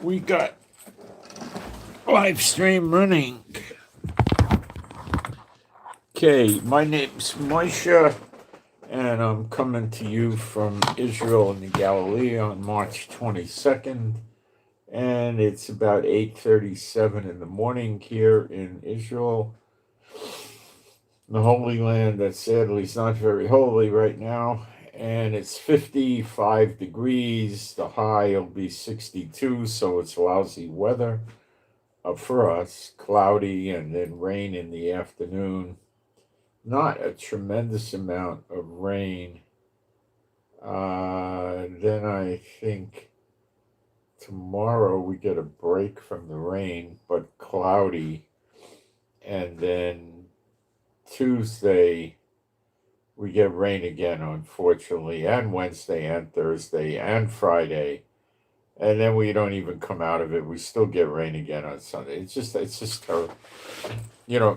We got live stream running. Okay, my name's Moshe, and I'm coming to you from Israel in the Galilee on March 22nd, and it's about 8:37 in the morning here in Israel, the Holy Land that sadly is not very holy right now. And it's 55 degrees. The high will be 62, so it's lousy weather for us. Cloudy and then rain in the afternoon. Not a tremendous amount of rain. Then I think tomorrow we get a break from the rain, but cloudy. And then Tuesday we get rain again, unfortunately, and Wednesday and Thursday and Friday, and then we don't even come out of it. We still get rain again on Sunday. It's just terrible.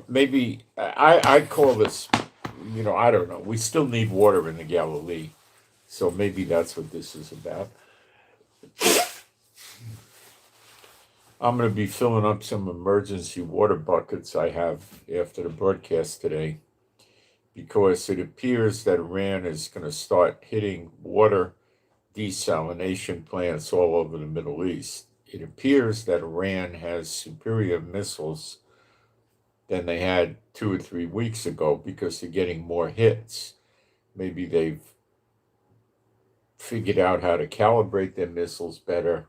Maybe I call this, I don't know. We still need water in the Galilee, so maybe that's what this is about. I'm going to be filling up some emergency water buckets I have after the broadcast today, because it appears that Iran is going to start hitting water desalination plants all over the Middle East. It appears that Iran has superior missiles than they had 2 or 3 weeks ago because they're getting more hits. Maybe they've figured out how to calibrate their missiles better,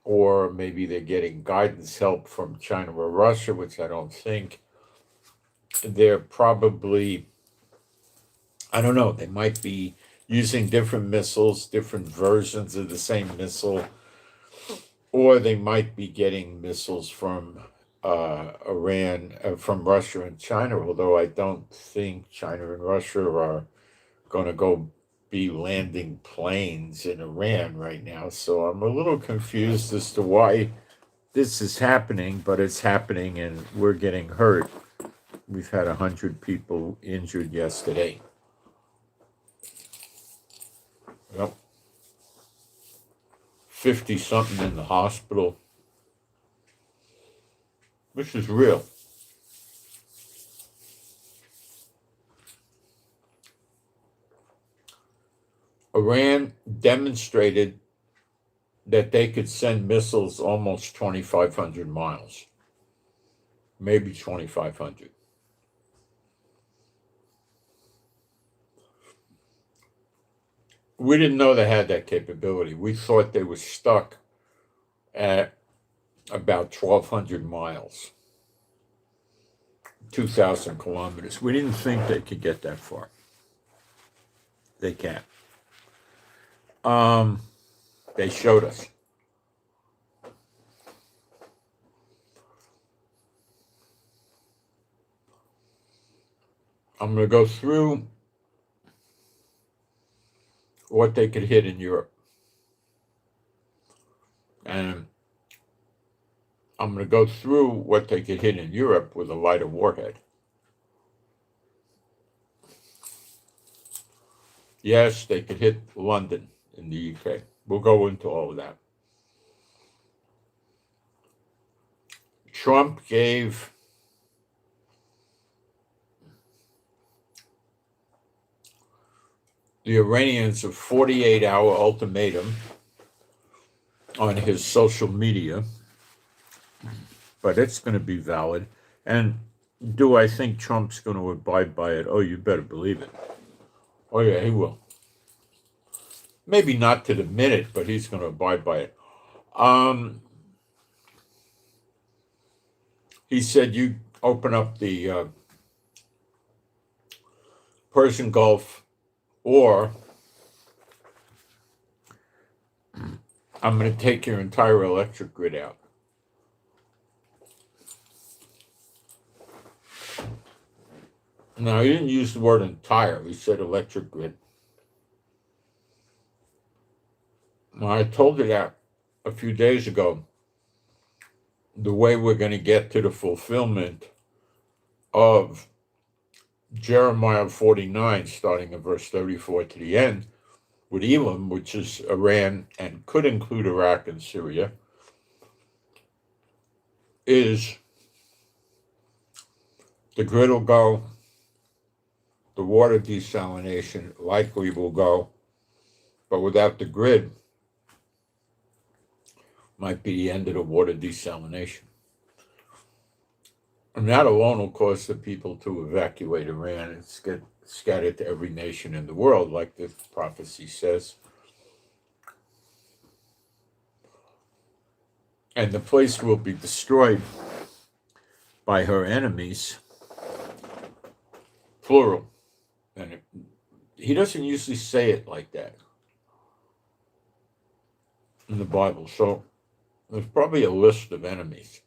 or maybe they're getting guidance help from China or Russia, which I don't think. They're probably, I don't know, they might be using different missiles, different versions of the same missile, or they might be getting missiles from Iran, from Russia and China, although I don't think China and Russia are going to go be landing planes in Iran right now. So I'm a little confused as to why this is happening, but it's happening and we're getting hurt. We've had 100 people injured yesterday. Yep. 50-something in the hospital. This is real. Iran demonstrated that they could send missiles almost 2,500 miles. Maybe 2,500. We didn't know they had that capability. We thought they were stuck at about 1,200 miles, 2,000 kilometers. We didn't think they could get that far. They can't. They showed us. I'm going to go through what they could hit in Europe. And I'm going to go through what they could hit in Europe with a lighter warhead. Yes, they could hit London in the UK. We'll go into all of that. Trump gave the Iranians a 48-hour ultimatum on his social media, but it's going to be valid. And do I think Trump's going to abide by it? Oh, you better believe it. Oh, yeah, he will. Maybe not to the minute, but he's going to abide by it. He said, you open up the Persian Gulf, or I'm going to take your entire electric grid out. Now, he didn't use the word entire. He said electric grid. Now, I told you that a few days ago. The way we're going to get to the fulfillment of Jeremiah 49, starting in verse 34 to the end, with Elam, which is Iran and could include Iraq and Syria, is the grid will go, the water desalination likely will go, but without the grid, might be the end of the water desalination. And that alone will cause the people to evacuate Iran and get scattered to every nation in the world, like the prophecy says. And the place will be destroyed by her enemies, plural. And he doesn't usually say it like that in the Bible. So there's probably a list of enemies.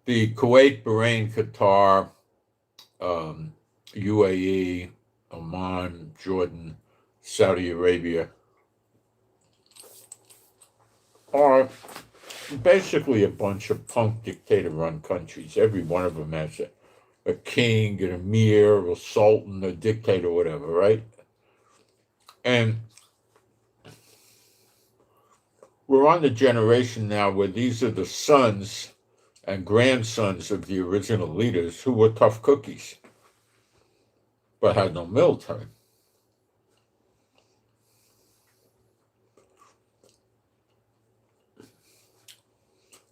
The Kuwait, Bahrain, Qatar, UAE, Oman, Jordan, Saudi Arabia are basically a bunch of punk dictator-run countries. Every one of them has a king, an emir, a sultan, a dictator, whatever, right? And we're on the generation now where these are the sons and grandsons of the original leaders who were tough cookies, but had no military.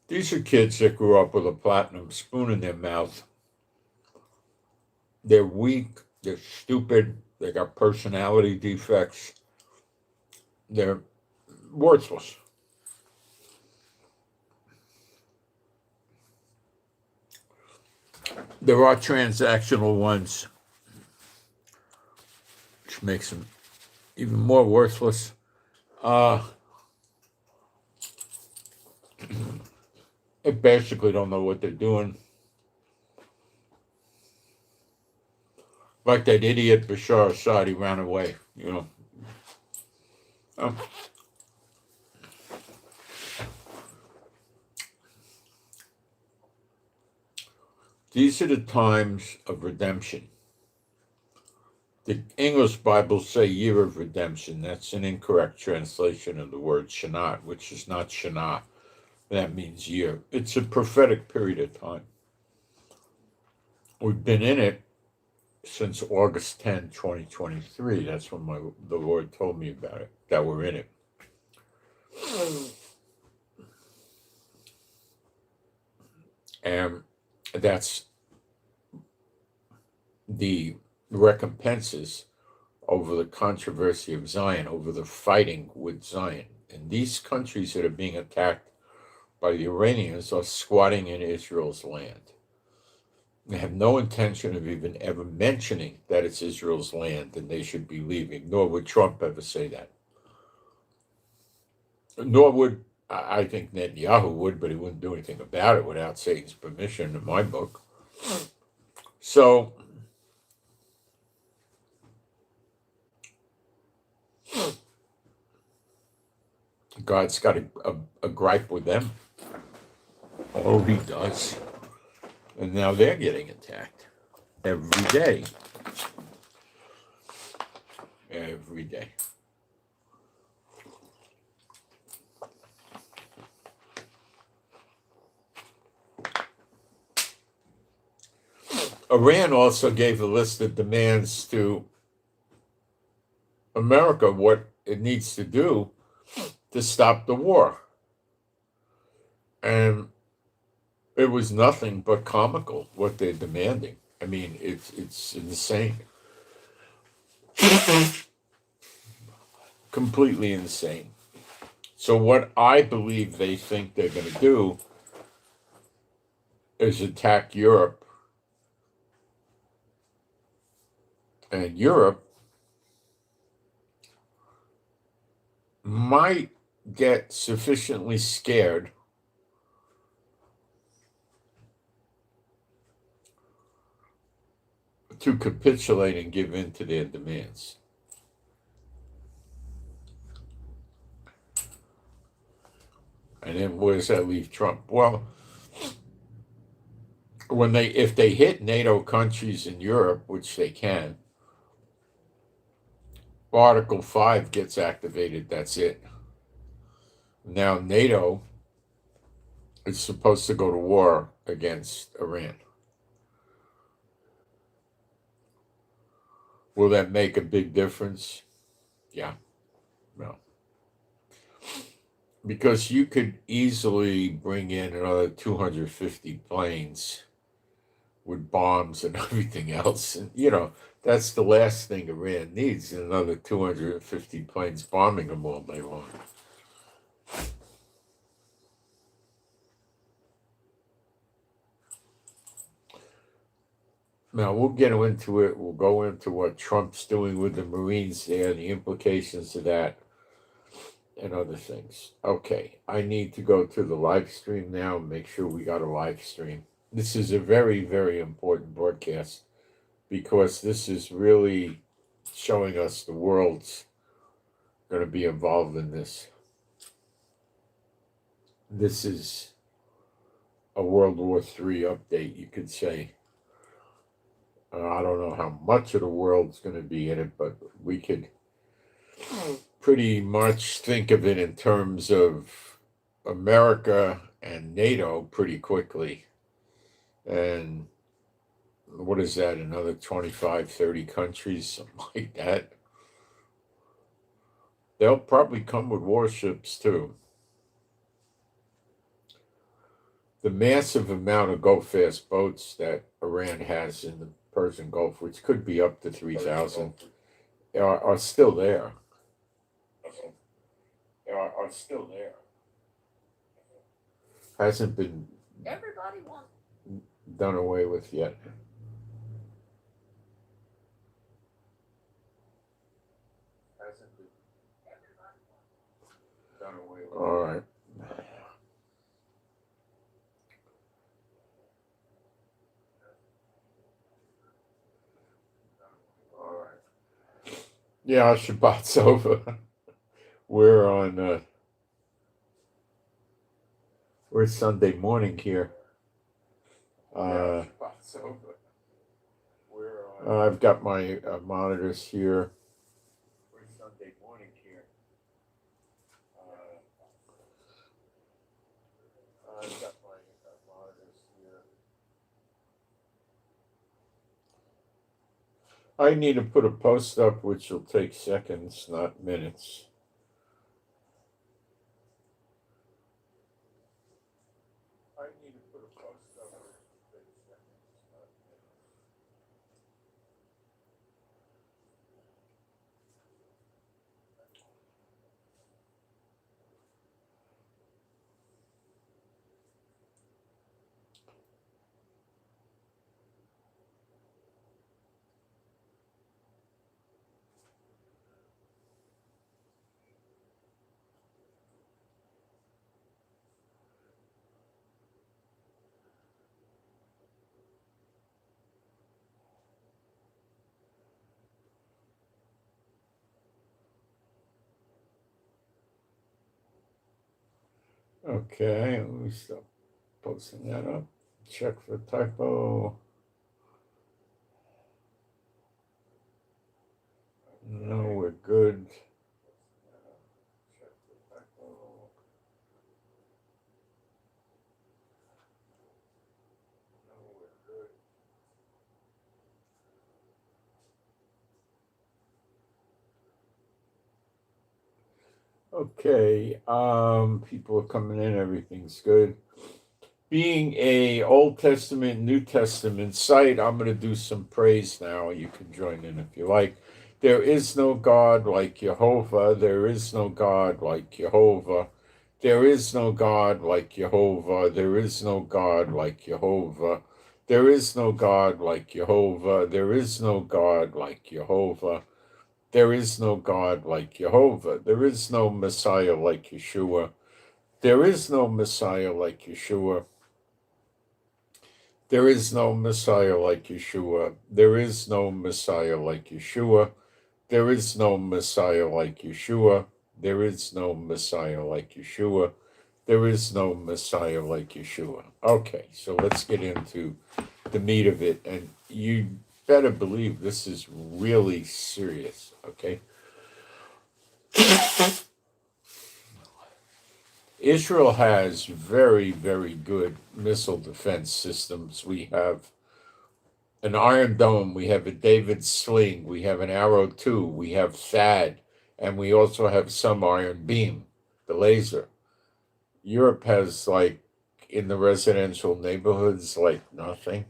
These are kids that grew up with a platinum spoon in their mouth. They're weak, they're stupid, they got personality defects, they're worthless. There are transactional ones, which makes them even more worthless. They basically don't know what they're doing. Like that idiot Bashar Assad, he ran away, These are the times of redemption. The English Bibles say year of redemption. That's an incorrect translation of the word Shanat, which is not Shana. That means year. It's a prophetic period of time. We've been in it since August 10, 2023. That's when the Lord told me about it, that we're in it. And that's the recompenses over the controversy of Zion, over the fighting with Zion. And these countries that are being attacked by the Iranians are squatting in Israel's land. They have no intention of even ever mentioning that it's Israel's land and they should be leaving, nor would Trump ever say that. Nor would, I think Netanyahu would, but he wouldn't do anything about it without Satan's permission in my book. So, God's got a gripe with them. Oh, he does. And now they're getting attacked every day. Every day. Iran also gave a list of demands to America, what it needs to do to stop the war. And it was nothing but comical what they're demanding. I mean, it's insane. Completely insane. So what I believe they think they're going to do is attack Europe. And Europe might get sufficiently scared to capitulate and give in to their demands. And then where does that leave Trump? Well, if they hit NATO countries in Europe, which they can, Article 5 gets activated. That's it. Now NATO is supposed to go to war against Iran. Will that make a big difference? Yeah, no. Because you could easily bring in another 250 planes with bombs and everything else. And, that's the last thing Iran needs, another 250 planes bombing them all day long. Now, we'll get into it. We'll go into what Trump's doing with the Marines there, the implications of that, and other things. Okay, I need to go to the live stream now and make sure we got a live stream. This is a very, very important broadcast because this is really showing us the world's going to be involved in this. This is a World War III update, you could say. I don't know how much of the world's going to be in it, but we could pretty much think of it in terms of America and NATO pretty quickly. And what is that, another 25, 30 countries, something like that? They'll probably come with warships too. The massive amount of go-fast boats that Iran has in the Persian Gulf, which could be up to 3,000, are still there. Are still there. Hasn't been done away with yet. All right. Yeah, Shabbat's over. We're on. We're Sunday morning here. Shabbat's over. I've got my monitors here. We're Sunday morning here. I've got my monitors here. I need to put a post up, which will take seconds, not minutes. Okay, let me stop posting that up. Check for typo. No, we're good. Okay, people are coming in, everything's good. Being a Old Testament, New Testament site, I'm going to do some praise now. You can join in if you like. There is no God like Jehovah. There is no God like Jehovah. There is no God like Jehovah. There is no God like Jehovah. There is no God like Jehovah. There is no God like Jehovah. There is no God like Jehovah. There is no Messiah like Yeshua. There is no Messiah like Yeshua. There is no Messiah like Yeshua. There is no Messiah like Yeshua. There is no Messiah like Yeshua. There is no Messiah like Yeshua. There is no Messiah like Yeshua. Okay, so let's get into the meat of it. And you better believe this is really serious, okay? Israel has very, very good missile defense systems. We have an Iron Dome, we have a David Sling, we have an Arrow 2, we have THAAD, and we also have some Iron Beam, the laser. Europe has, like, in the residential neighborhoods, like nothing.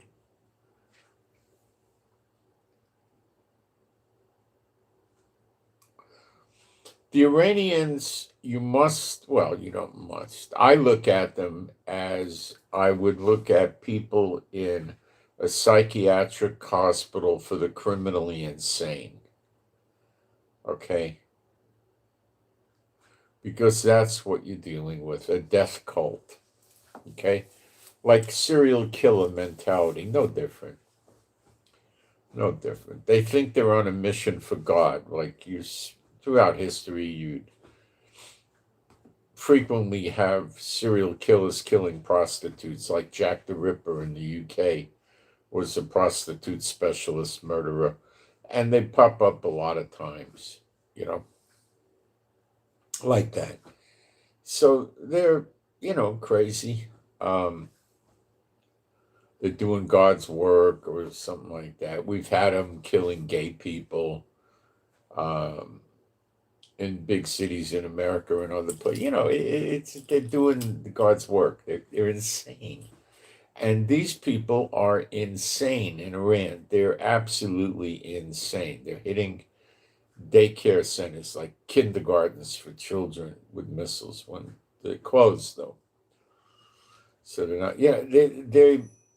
The Iranians, you don't must. I look at them as I would look at people in a psychiatric hospital for the criminally insane. Okay? Because that's what you're dealing with, a death cult. Okay? Like serial killer mentality, no different. No different. They think they're on a mission for God. Like throughout history, you'd frequently have serial killers killing prostitutes, like Jack the Ripper in the UK was a prostitute specialist murderer. And they pop up a lot of times, like that. So they're, crazy. They're doing God's work or something like that. We've had them killing gay people in big cities in America and other places. They're doing God's work. They're insane. And these people are insane in Iran. They're absolutely insane. They're hitting daycare centers, like kindergartens for children, with missiles when they're closed, though. So they're not. Yeah,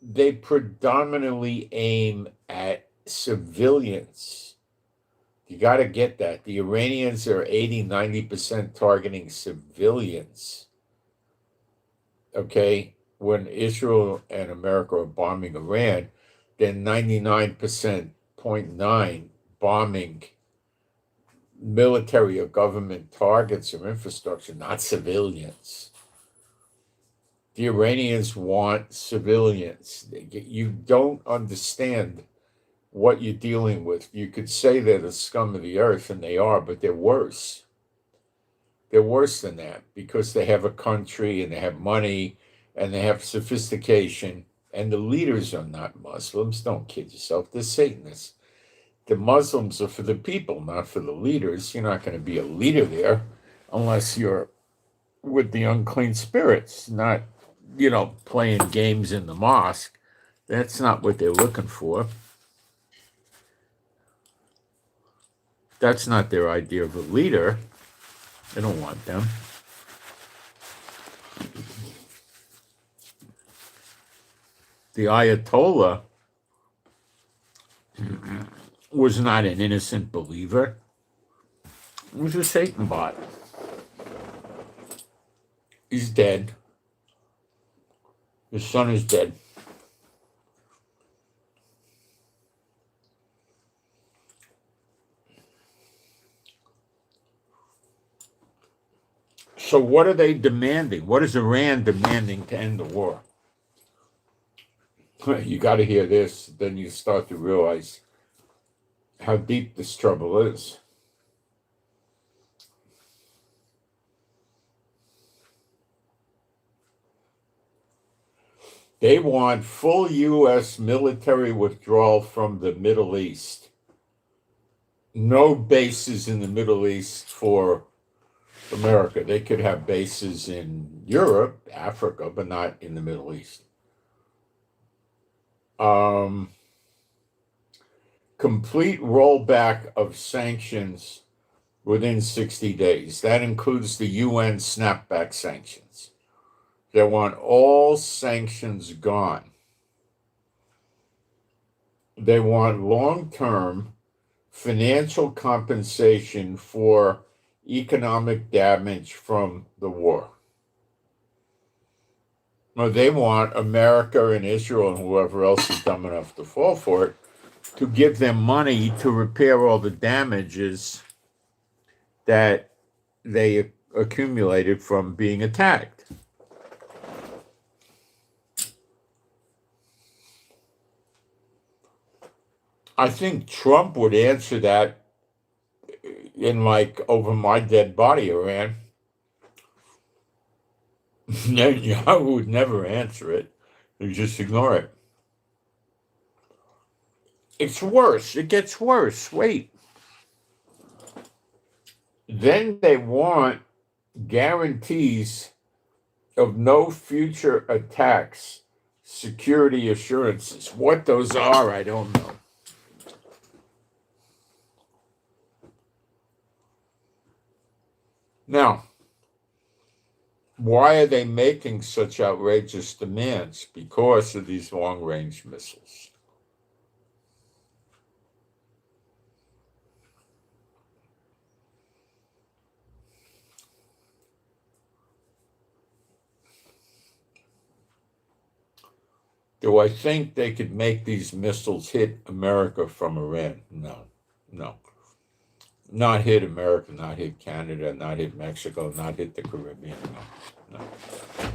they predominantly aim at civilians. You got to get that. The Iranians are 80-90% targeting civilians. Okay, when Israel and America are bombing Iran, they're 99.9% bombing military or government targets or infrastructure, not civilians. The Iranians want civilians. You don't understand what you're dealing with. You could say they're the scum of the earth, and they are, but they're worse. They're worse than that because they have a country and they have money and they have sophistication, and the leaders are not Muslims. Don't kid yourself. They're Satanists. The Muslims are for the people, not for the leaders. You're not going to be a leader there unless you're with the unclean spirits, not, playing games in the mosque. That's not what they're looking for. That's not their idea of a leader. They don't want them. The Ayatollah was not an innocent believer. He was a Satan bot. He's dead. His son is dead. So what are they demanding? What is Iran demanding to end the war? You got to hear this, then you start to realize how deep this trouble is. They want full U.S. military withdrawal from the Middle East. No bases in the Middle East for America. They could have bases in Europe, Africa, but not in the Middle East. Complete rollback of sanctions within 60 days. That includes the UN snapback sanctions. They want all sanctions gone. They want long-term financial compensation for economic damage from the war. Well, they want America and Israel and whoever else is dumb enough to fall for it to give them money to repair all the damages that they accumulated from being attacked. I think Trump would answer that in like over my dead body, Iran. Netanyahu would never answer it. He'd just ignore it. It's worse. It gets worse. Wait. Then they want guarantees of no future attacks, security assurances. What those are, I don't know. Now, why are they making such outrageous demands? Because of these long-range missiles. Do I think they could make these missiles hit America from Iran? No, no. Not hit America, not hit Canada, not hit Mexico, not hit the Caribbean. No, no.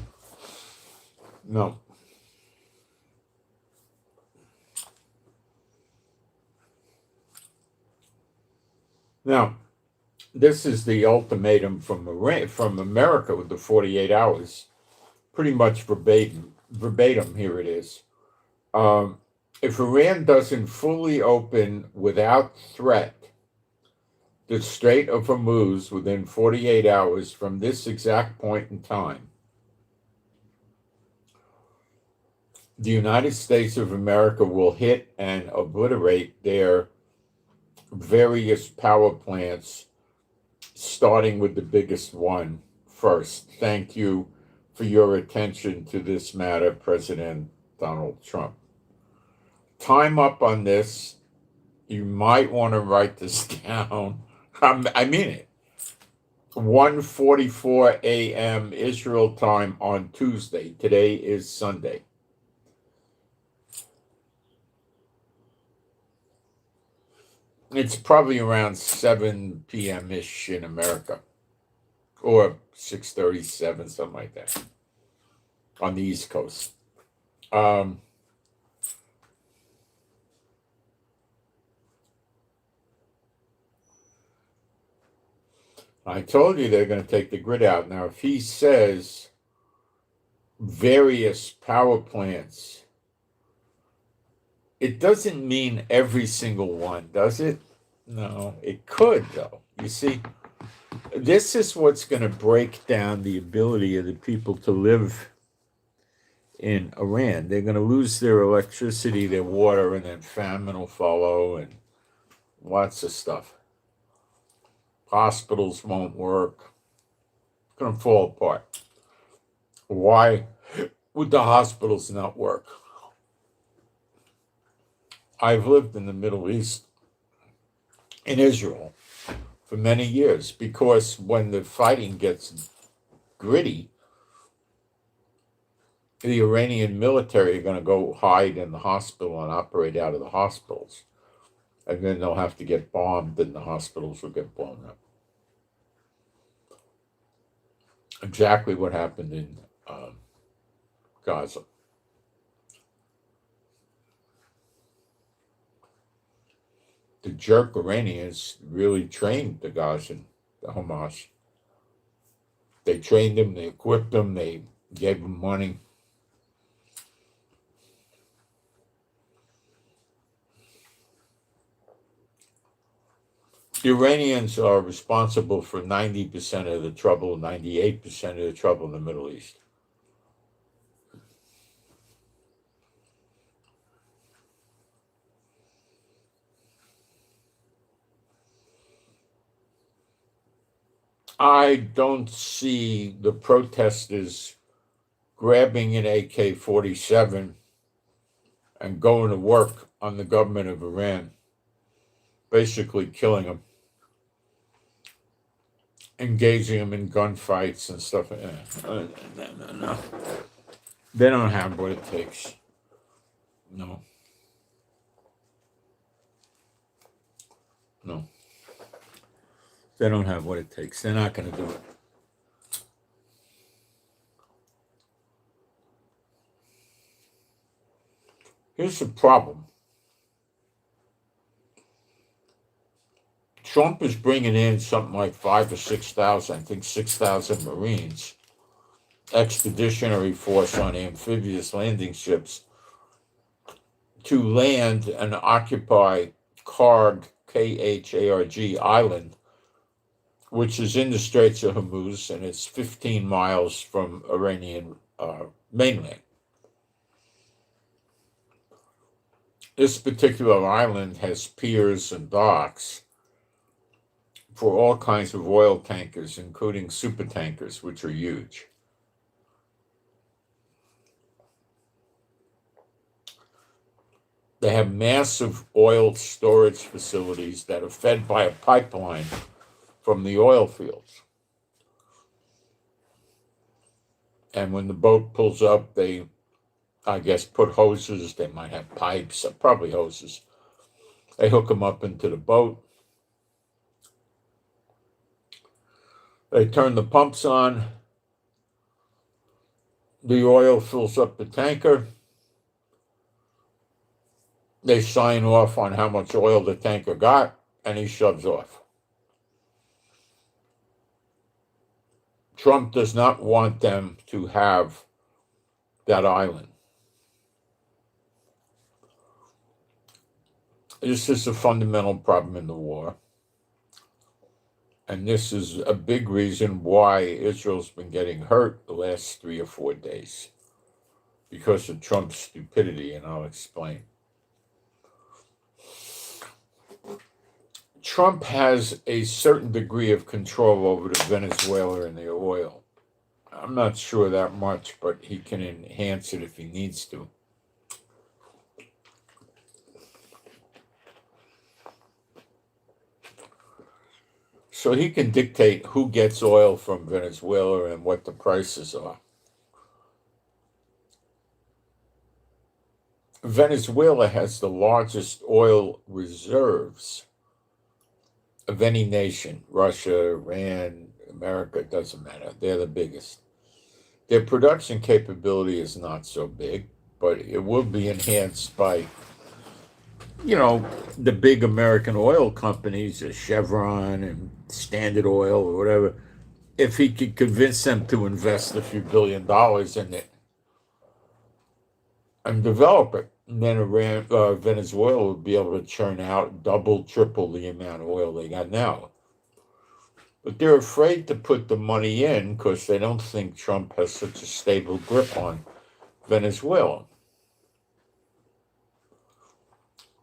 No. Now, this is the ultimatum from America with the 48 hours. Pretty much verbatim, here it is. If Iran doesn't fully open without threat the Strait of Hormuz within 48 hours from this exact point in time, the United States of America will hit and obliterate their various power plants, starting with the biggest one first. Thank you for your attention to this matter, President Donald Trump. Time up on this. You might want to write this down. I mean it. 1:44 a.m. Israel time on Tuesday. Today is Sunday. It's probably around 7 p.m.-ish in America. Or 6:37, something like that. On the East Coast. I told you they're going to take the grid out. Now, if he says various power plants, it doesn't mean every single one, does it? No, it could, though. You see, this is what's going to break down the ability of the people to live in Iran. They're going to lose their electricity, their water, and then famine will follow, and lots of stuff. Hospitals won't work. It's going to fall apart. Why would the hospitals not work? I've lived in the Middle East, in Israel, for many years, because when the fighting gets gritty, the Iranian military are going to go hide in the hospital and operate out of the hospitals. And then they'll have to get bombed and the hospitals will get blown up. Exactly what happened in Gaza. The jerk Iranians really trained the Gazan, the Hamas. They trained them, they equipped them, they gave them money. The Iranians are responsible for 90% of the trouble, 98% of the trouble in the Middle East. I don't see the protesters grabbing an AK-47 and going to work on the government of Iran, basically killing them, engaging them in gunfights and stuff. No. They don't have what it takes. No. They don't have what it takes. They're not going to do it. Here's the problem. Trump is bringing in something like 5,000 or 6,000, I think 6,000 Marines, expeditionary force on amphibious landing ships to land and occupy Karg, Kharg Island, which is in the Straits of Hormuz, and it's 15 miles from Iranian mainland. This particular island has piers and docks for all kinds of oil tankers, including supertankers, which are huge. They have massive oil storage facilities that are fed by a pipeline from the oil fields. And when the boat pulls up, they, I guess, put hoses. They might have pipes, probably hoses. They hook them up into the boat. They turn the pumps on. The oil fills up the tanker. They sign off on how much oil the tanker got, and he shoves off. Trump does not want them to have that island. This is a fundamental problem in the war. And this is a big reason why Israel's been getting hurt the last 3 or 4 days, because of Trump's stupidity, and I'll explain. Trump has a certain degree of control over the Venezuela and the oil. I'm not sure that much, but he can enhance it if he needs to. So he can dictate who gets oil from Venezuela and what the prices are. Venezuela has the largest oil reserves of any nation. Russia, Iran, America, it doesn't matter. They're the biggest. Their production capability is not so big, but it will be enhanced by, the big American oil companies, Chevron and Standard Oil or whatever, if he could convince them to invest a few $1 billion in it and develop it. And then Venezuela would be able to churn out double, triple the amount of oil they got now. But they're afraid to put the money in because they don't think Trump has such a stable grip on Venezuela.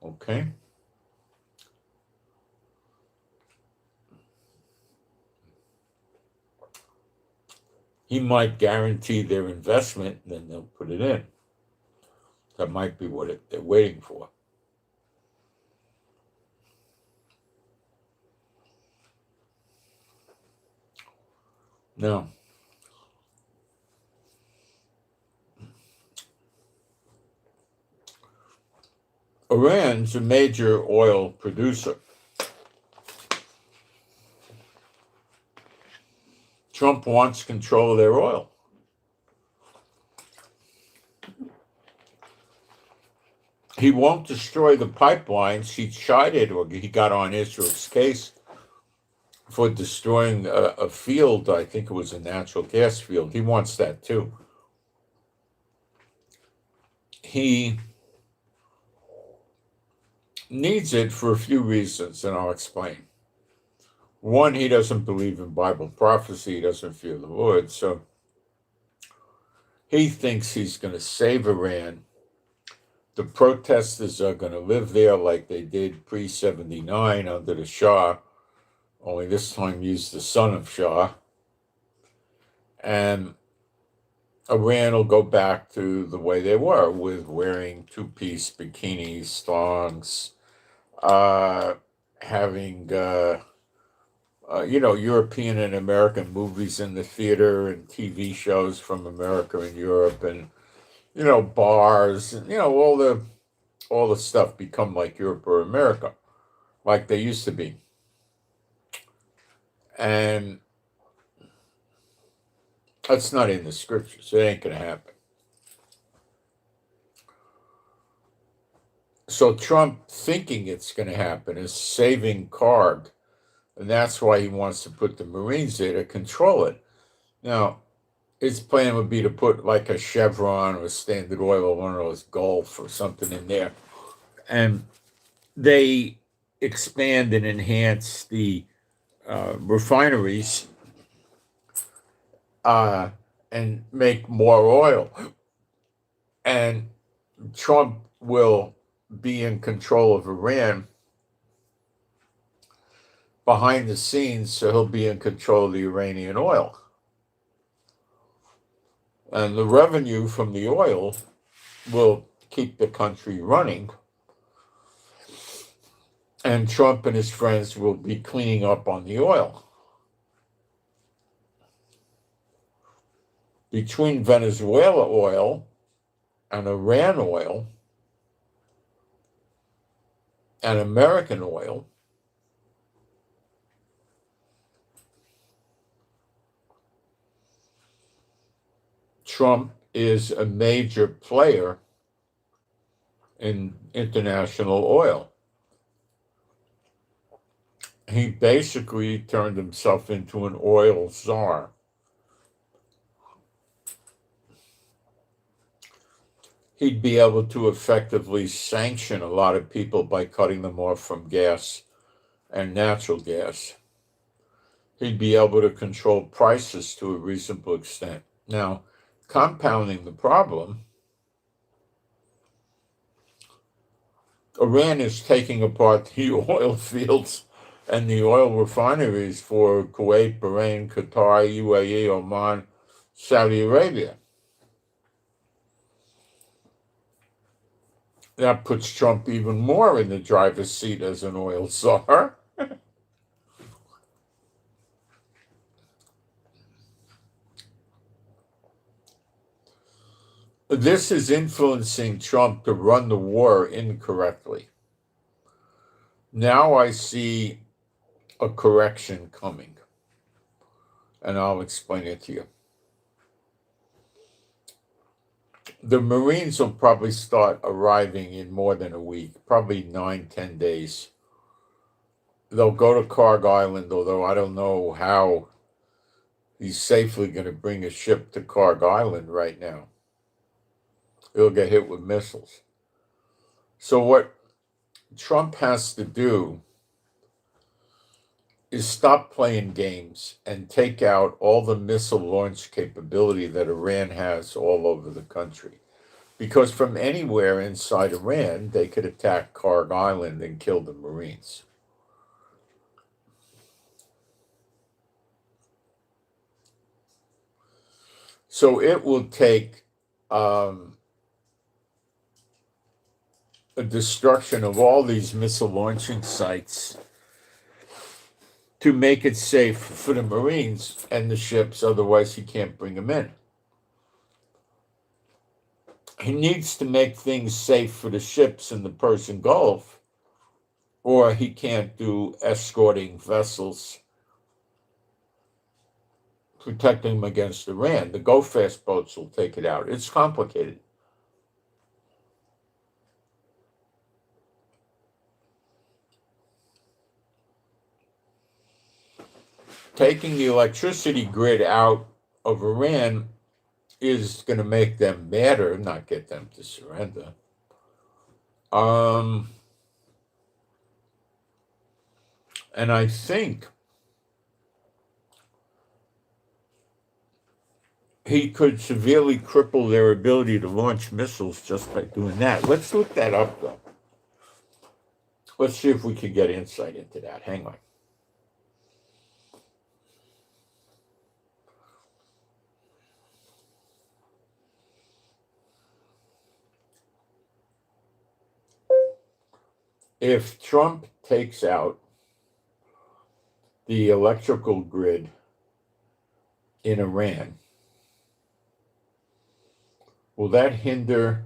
Okay? He might guarantee their investment, and then they'll put it in. That might be what they're waiting for. Now, Iran's a major oil producer. Trump wants control of their oil. He won't destroy the pipelines. He chided, or he got on Israel's case for destroying a field. I think it was a natural gas field. He wants that too. He needs it for a few reasons, and I'll explain. One, he doesn't believe in Bible prophecy. He doesn't fear the Lord. So he thinks he's going to save Iran. The protesters are going to live there like they did pre-79 under the Shah, only this time used the son of Shah. And Iran will go back to the way they were, with wearing two-piece bikinis, thongs, having, European and American movies in the theater and TV shows from America and Europe, and bars, and all the stuff become like Europe or America, like they used to be. And that's not in the scriptures. It ain't gonna happen. So Trump, thinking it's gonna happen, is saving Karg And that's why he wants to put the Marines there to control it. Now, his plan would be to put like a Chevron or a Standard Oil or one of those Gulf or something in there. And they expand and enhance the refineries and make more oil. And Trump will be in control of Iran behind the scenes, so he'll be in control of the Iranian oil. And the revenue from the oil will keep the country running. And Trump and his friends will be cleaning up on the oil. Between Venezuela oil and Iran oil and American oil, Trump is a major player in international oil. He basically turned himself into an oil czar. He'd be able to effectively sanction a lot of people by cutting them off from gas and natural gas. He'd be able to control prices to a reasonable extent. Now, compounding the problem, Iran is taking apart the oil fields and the oil refineries for Kuwait, Bahrain, Qatar, UAE, Oman, Saudi Arabia. That puts Trump even more in the driver's seat as an oil czar. This is influencing Trump to run the war incorrectly. Now I see a correction coming, and I'll explain it to you. The Marines will probably start arriving in more than a week, probably 9-10 days. They'll go to Karg Island, although I don't know how he's safely going to bring a ship to Karg Island right now. He'll get hit with missiles. So what Trump has to do is stop playing games and take out all the missile launch capability that Iran has all over the country. Because from anywhere inside Iran, they could attack Karg Island and kill the Marines. So it will take a destruction of all these missile launching sites to make it safe for the Marines and the ships, otherwise he can't bring them in. He needs to make things safe for the ships in the Persian Gulf, or he can't do escorting vessels, protecting them against Iran. The go-fast boats will take it out. It's complicated. Taking the electricity grid out of Iran is going to make them madder, not get them to surrender. And I think he could severely cripple their ability to launch missiles just by doing that. Let's look that up, though. Let's see if we can get insight into that. Hang on. If Trump takes out the electrical grid in Iran, will that hinder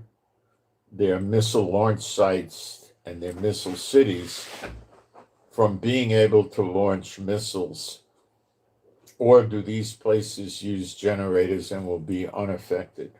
their missile launch sites and their missile cities from being able to launch missiles? Or do these places use generators and will be unaffected?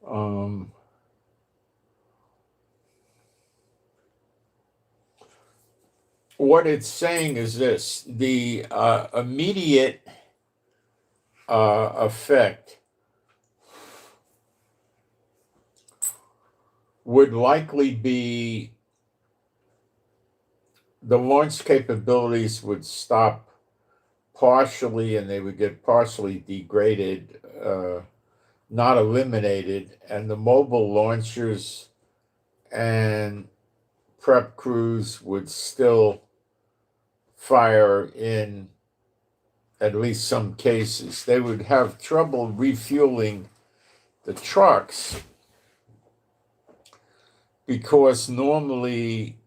Um, what it's saying is this: the immediate effect would likely be the launch capabilities would stop partially, and they would get partially degraded, not eliminated, and the mobile launchers and prep crews would still fire in at least some cases. They would have trouble refueling the trucks because normally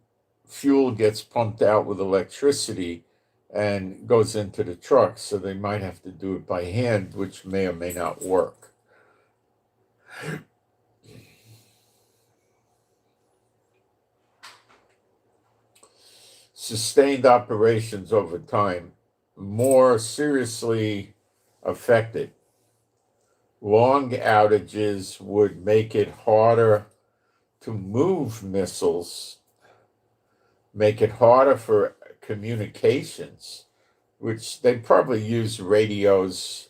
fuel gets pumped out with electricity and goes into the truck, so they might have to do it by hand, which may or may not work. Sustained operations over time, more seriously affected. Long outages would make it harder to move missiles, make it harder for communications, which they probably use radios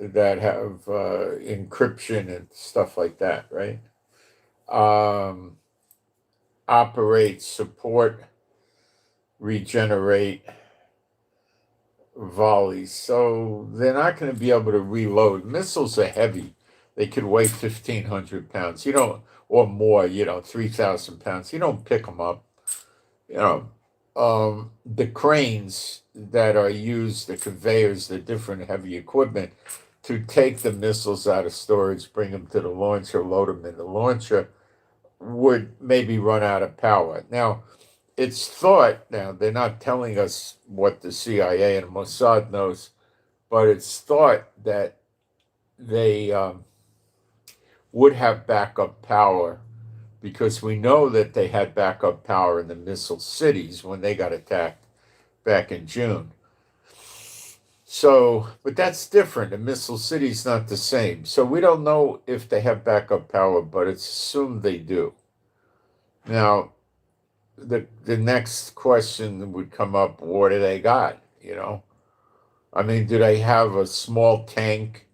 that have encryption and stuff like that, right? Operate, support, regenerate volleys. So they're not going to be able to reload. Missiles are heavy. They could weigh 1,500 pounds, or more, 3,000 pounds. You don't pick them up. The cranes that are used, the conveyors, the different heavy equipment to take the missiles out of storage, bring them to the launcher, load them in the launcher, would maybe run out of power. Now, it's thought, now they're not telling us what the CIA and Mossad knows, but it's thought that they would have backup power, because we know that they had backup power in the missile cities when they got attacked back in June. So, but that's different. A missile city's not the same. So we don't know if they have backup power, but it's assumed they do. Now, the next question would come up: what do they got? I mean, do they have a small tank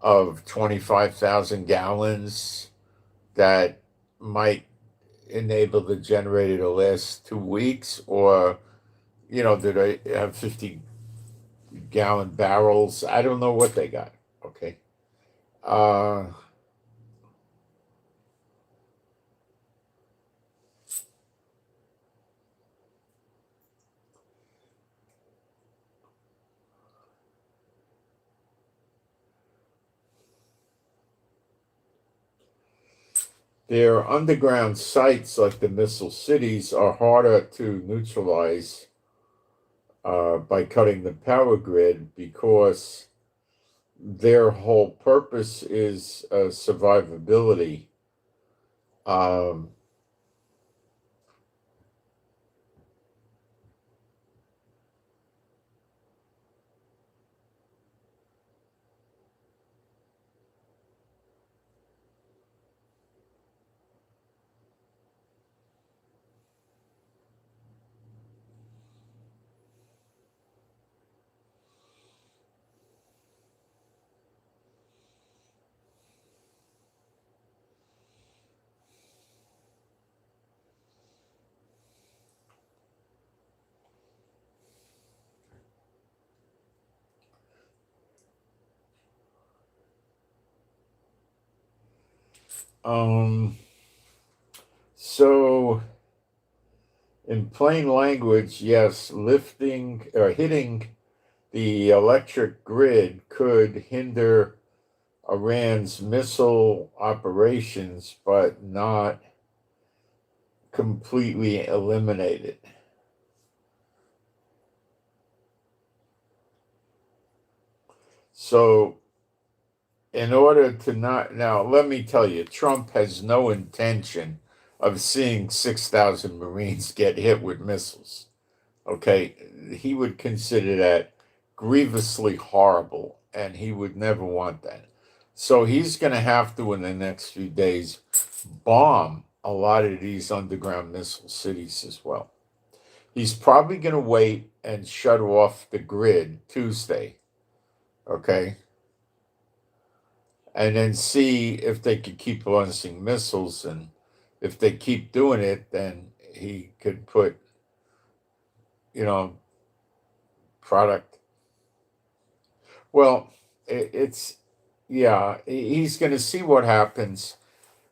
of 25,000 gallons that might enable the generator to last 2 weeks, or do they have 50-gallon barrels? I don't know what they got. Okay. their underground sites, like the missile cities, are harder to neutralize by cutting the power grid, because their whole purpose is survivability. Um, um, so, in plain language, yes, lifting or hitting the electric grid could hinder Iran's missile operations, but not completely eliminate it. So, in order to not, now let me tell you, Trump has no intention of seeing 6,000 Marines get hit with missiles. Okay, he would consider that grievously horrible, and he would never want that. So he's going to have to, in the next few days, bomb a lot of these underground missile cities as well. He's probably going to wait and shut off the grid Tuesday, okay, and then see if they could keep launching missiles. And if they keep doing it, then he could put, you know, product. Well, it's, yeah, he's going to see what happens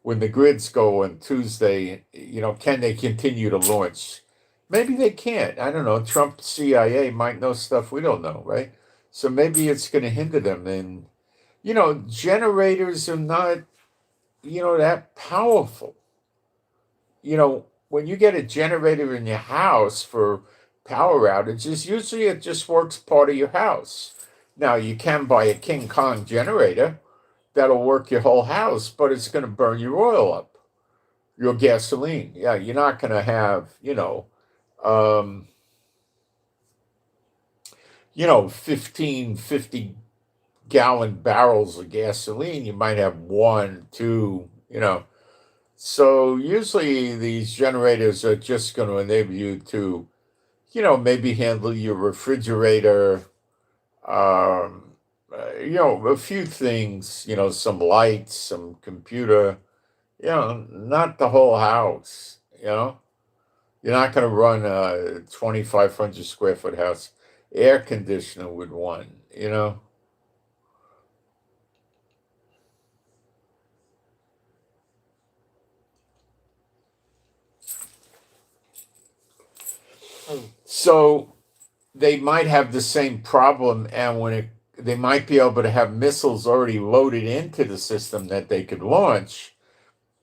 when the grids go on Tuesday. You know, can they continue to launch? Maybe they can't. I don't know. Trump CIA might know stuff we don't know, right? So maybe it's going to hinder them. And, you know, generators are not, you know, that powerful. You know, when you get a generator in your house for power outages, usually it just works part of your house. Now, you can buy a King Kong generator that'll work your whole house, but it's going to burn your oil up, your gasoline. Yeah, you're not going to have, um, 50 gallon barrels of gasoline. You might have one, two, So usually these generators are just going to enable you to, maybe handle your refrigerator, a few things, some lights, some computer, not the whole house, You're not going to run a 2,500 square foot house air. With one. So they might have the same problem, and they might be able to have missiles already loaded into the system that they could launch.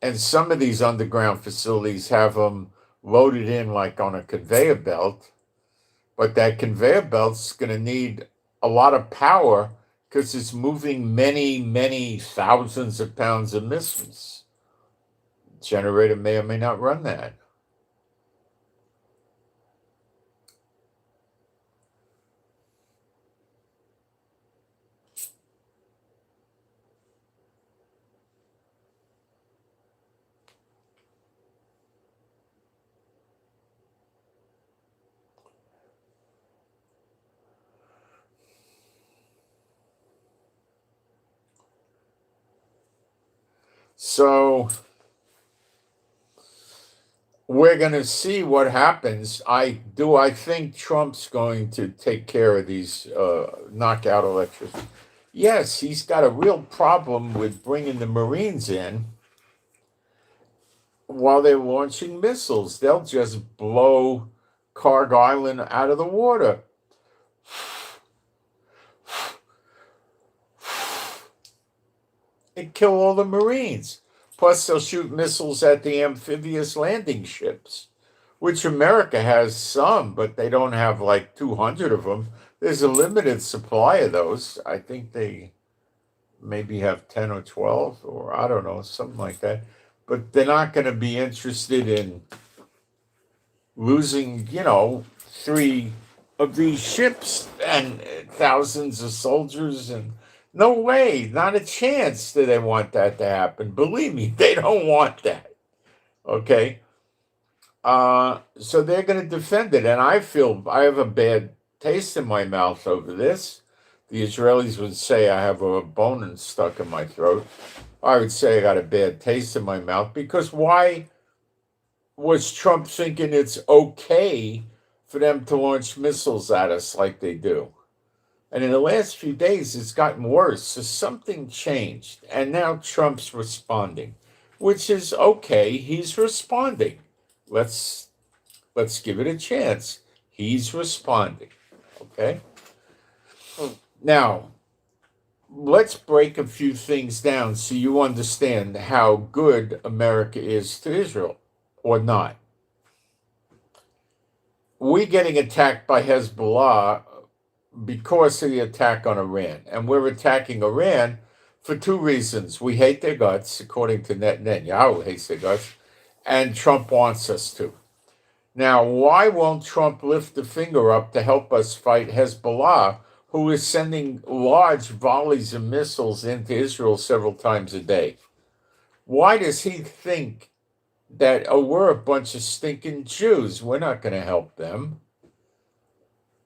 And some of these underground facilities have them loaded in like on a conveyor belt, but that conveyor belt's going to need a lot of power because it's moving many, many thousands of pounds of missiles. Generator may or may not run that. So we're going to see what happens. I think Trump's going to take care of these knockout electricians. Yes, he's got a real problem with bringing the Marines in while they're launching missiles. They'll just blow Carg Island out of the water. And kill all the Marines. Plus, they'll shoot missiles at the amphibious landing ships, which America has some, but they don't have like 200 of them. There's a limited supply of those. I think they maybe have 10 or 12, or I don't know, something like that. But they're not going to be interested in losing, 3 of these ships and thousands of soldiers. And no way, not a chance do they want that to happen. Believe me, they don't want that. Okay? So they're going to defend it. And I have a bad taste in my mouth over this. The Israelis would say I have a bone stuck in my throat. I would say I got a bad taste in my mouth, because why was Trump thinking it's okay for them to launch missiles at us like they do? And in the last few days, it's gotten worse. So something changed. And now Trump's responding, which is okay. He's responding. Let's give it a chance. He's responding. Okay? Now, let's break a few things down so you understand how good America is to Israel, or not. We're getting attacked by Hezbollah because of the attack on Iran. And we're attacking Iran for 2 reasons. We hate their guts, according to Netanyahu hates their guts, and Trump wants us to. Now, why won't Trump lift the finger up to help us fight Hezbollah, who is sending large volleys of missiles into Israel several times a day? Why does he think that, we're a bunch of stinking Jews, we're not going to help them?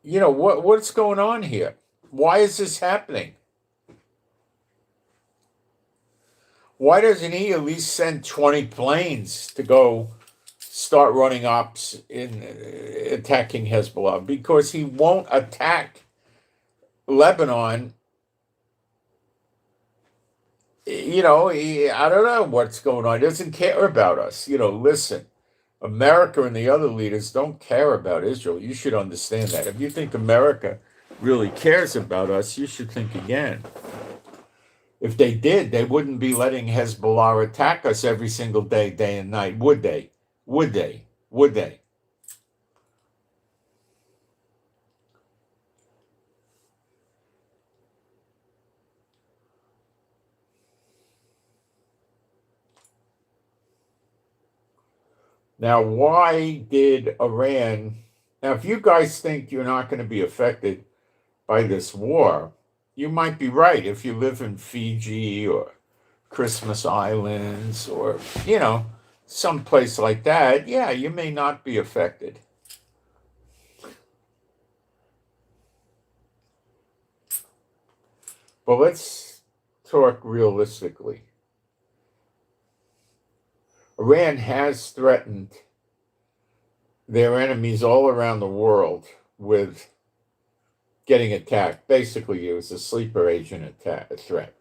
What's going on here? Why is this happening? Why doesn't he at least send 20 planes to go start running ops in attacking Hezbollah? Because he won't attack Lebanon. I don't know what's going on. He doesn't care about us. Listen, America and the other leaders don't care about Israel. You should understand that. If you think America really cares about us, you should think again. If they did, they wouldn't be letting Hezbollah attack us every single day, day and night, would they? Would they? Would they? Now, why did Iran... Now, if you guys think you're not going to be affected by this war, you might be right. If you live in Fiji or Christmas Islands or, some place like that, yeah, you may not be affected. But let's talk realistically. Iran has threatened their enemies all around the world with getting attacked. Basically, it was a sleeper agent threat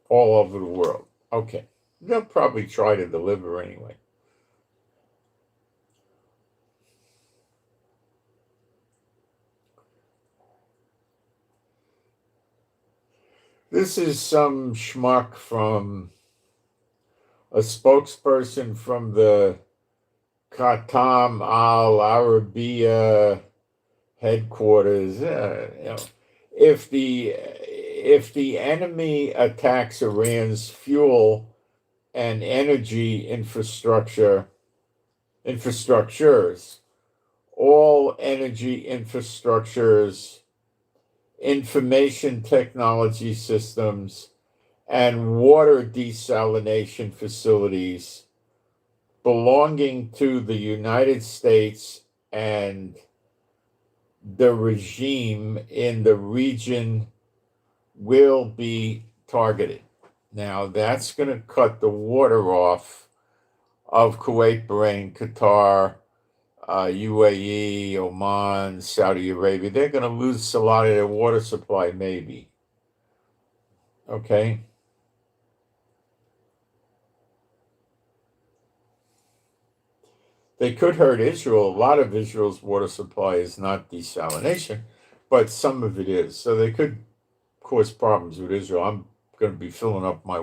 all over the world. Okay, they'll probably try to deliver anyway. This is some schmuck from a spokesperson from the Qatam Al Arabiya headquarters. If the enemy attacks Iran's fuel and energy infrastructures, all energy infrastructures, information technology systems, and water desalination facilities belonging to the United States and the regime in the region will be targeted. Now, that's going to cut the water off of Kuwait, Bahrain, Qatar, UAE, Oman, Saudi Arabia. They're going to lose a lot of their water supply, maybe. Okay? They could hurt Israel. A lot of Israel's water supply is not desalination, but some of it is. So they could cause problems with Israel. I'm going to be filling up my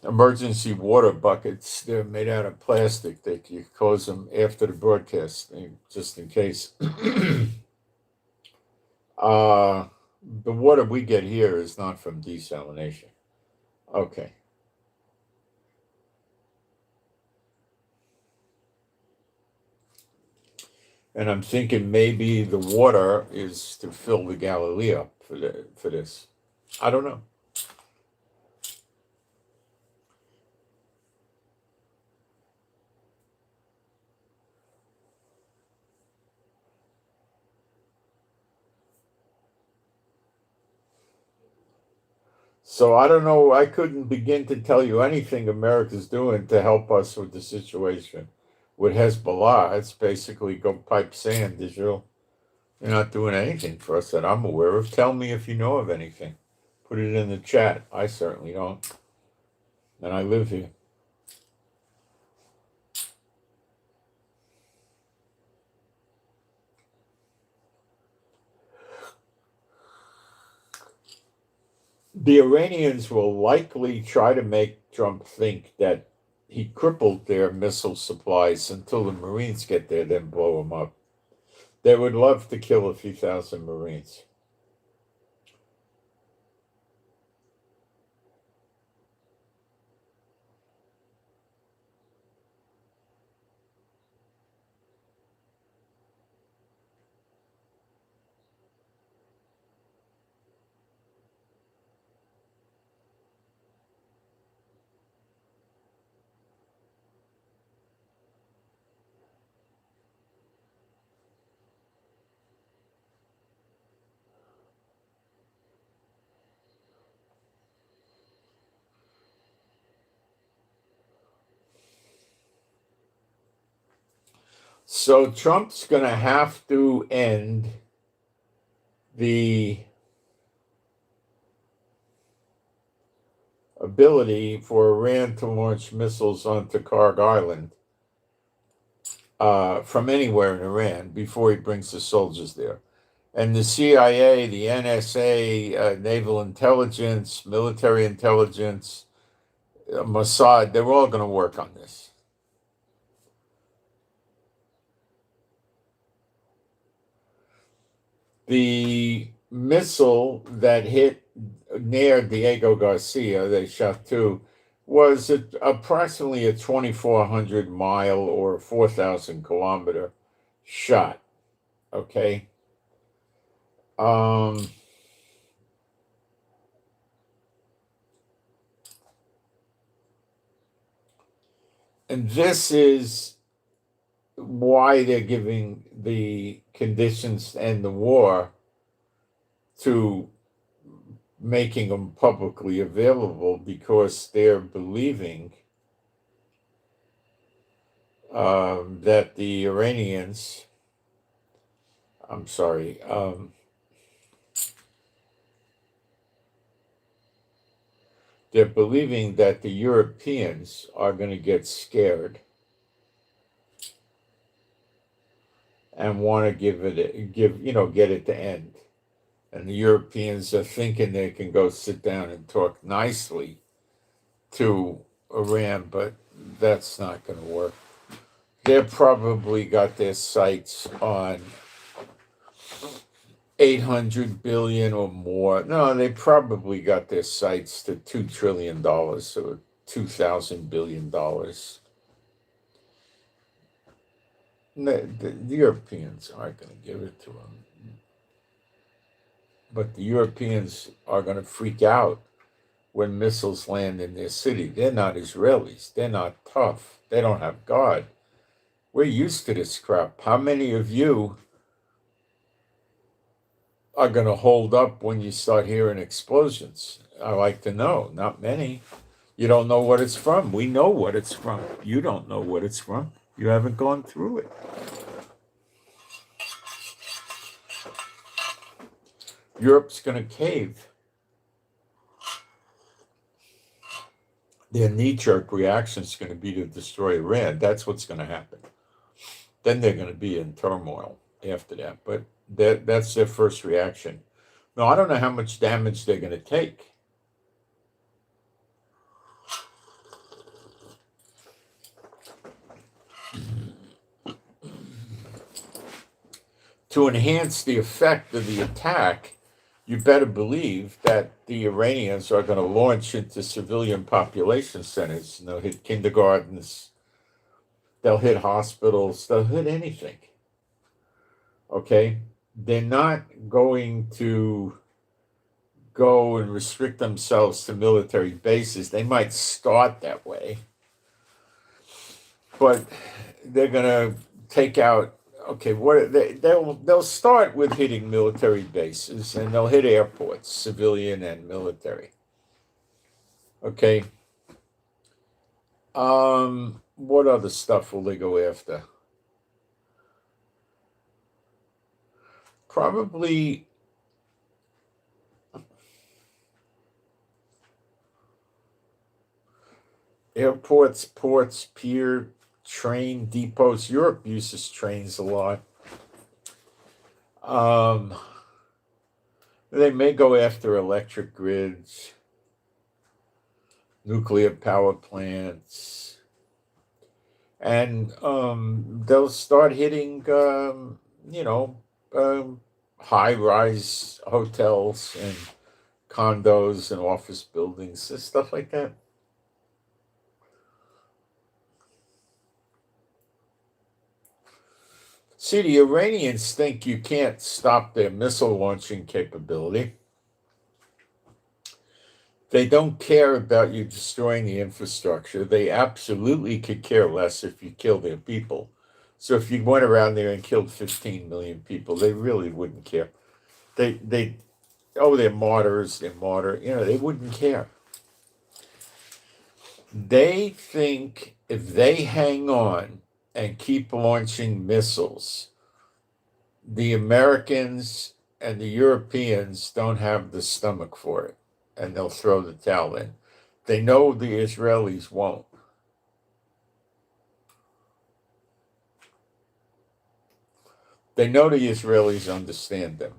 emergency water buckets. They're made out of plastic. You close them after the broadcast, just in case. The water we get here is not from desalination. Okay. And I'm thinking maybe the water is to fill the Galilee up for this. I don't know. So I don't know. I couldn't begin to tell you anything America's doing to help us with the situation with Hezbollah. It's basically go pipe sand, Israel. They're not doing anything for us that I'm aware of. Tell me if you know of anything. Put it in the chat. I certainly don't. And I live here. The Iranians will likely try to make Trump think that he crippled their missile supplies until the Marines get there, then blow them up. They would love to kill a few thousand Marines. So Trump's going to have to end the ability for Iran to launch missiles onto Karg Island from anywhere in Iran before he brings the soldiers there. And the CIA, the NSA, naval intelligence, military intelligence, Mossad, they're all going to work on this. The missile that hit near Diego Garcia, they shot two, was approximately a 2,400 mile or 4,000 kilometer shot. Okay. And this is why they're giving the conditions to end the war to making them publicly available, because they're believing that the Iranians, they're believing that the Europeans are going to get scared and want to get it to end. And the Europeans are thinking they can go sit down and talk nicely to Iran, but that's not going to work. They've probably got their sights on 800 billion or more. No, they probably got their sights to $2 trillion or $2,000 billion. The Europeans aren't going to give it to them. But the Europeans are going to freak out when missiles land in their city. They're not Israelis. They're not tough. They don't have God. We're used to this crap. How many of you are going to hold up when you start hearing explosions? I like to know. Not many. You don't know what it's from. We know what it's from. You don't know what it's from. You haven't gone through it. Europe's going to cave. Their knee-jerk reaction is going to be to destroy Iran. That's what's going to happen. Then they're going to be in turmoil after that. But that's their first reaction. Now, I don't know how much damage they're going to take. to enhance the effect of the attack, you better believe that the Iranians are going to launch into civilian population centers. And they'll hit kindergartens, they'll hit hospitals, they'll hit anything. Okay? They're not going to go and restrict themselves to military bases. They might start that way, but they're going to take out. Okay, they'll start with hitting military bases, and they'll hit airports, civilian and military. Okay. What other stuff will they go after? Probably airports, ports, pier, train depots. Europe uses trains a lot. They may go after electric grids, nuclear power plants, and they'll start hitting, high-rise hotels and condos and office buildings and stuff like that. See, the Iranians think you can't stop their missile launching capability. They don't care about you destroying the infrastructure. They absolutely could care less if you kill their people. So if you went around there and killed 15 million people, they really wouldn't care. They're martyrs, they wouldn't care. They think if they hang on and keep launching missiles, the Americans and the Europeans don't have the stomach for it, and they'll throw the towel in. They know the Israelis won't. They know the Israelis understand them.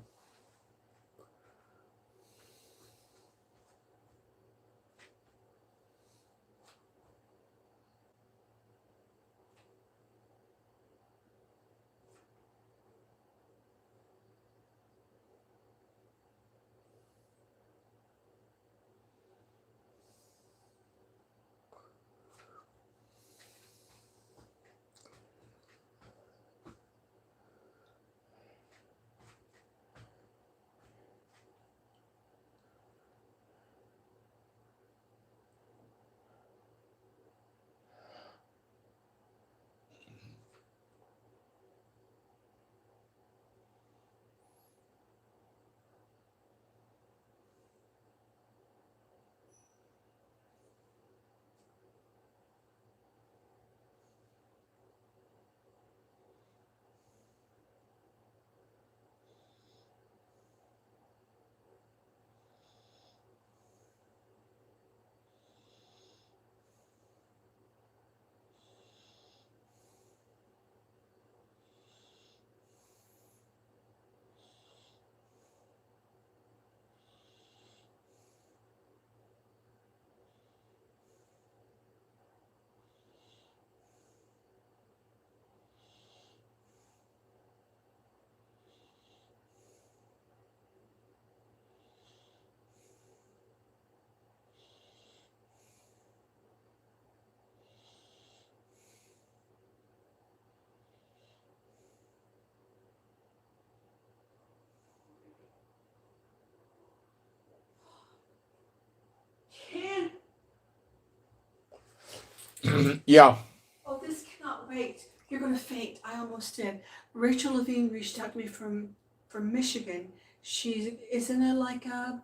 Yeah. Oh, this cannot wait. You're going to faint. I almost did. Rachel Levine reached out to me from Michigan. She isn't I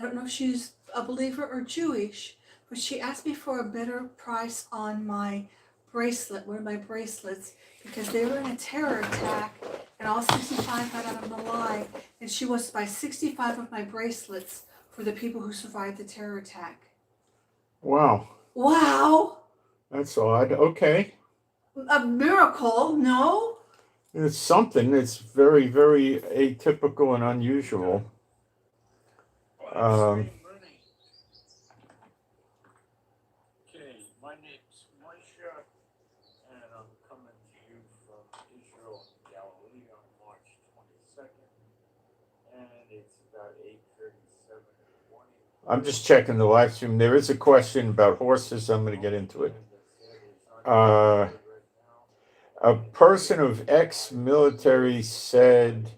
don't know if she's a believer or Jewish, but she asked me for a better price on my bracelet, one of my bracelets, because they were in a terror attack and all 65 got out of Malachi, and she wants to buy 65 of my bracelets for the people who survived the terror attack. Wow. Wow! That's odd. Okay. A miracle, no? It's something that's very, very atypical and unusual. Okay, my name's Moshe, and I'm coming to you from Israel, Galilee on March 26th. I'm just checking the live stream. There is a question about horses. I'm going to get into it. A person of ex-military said,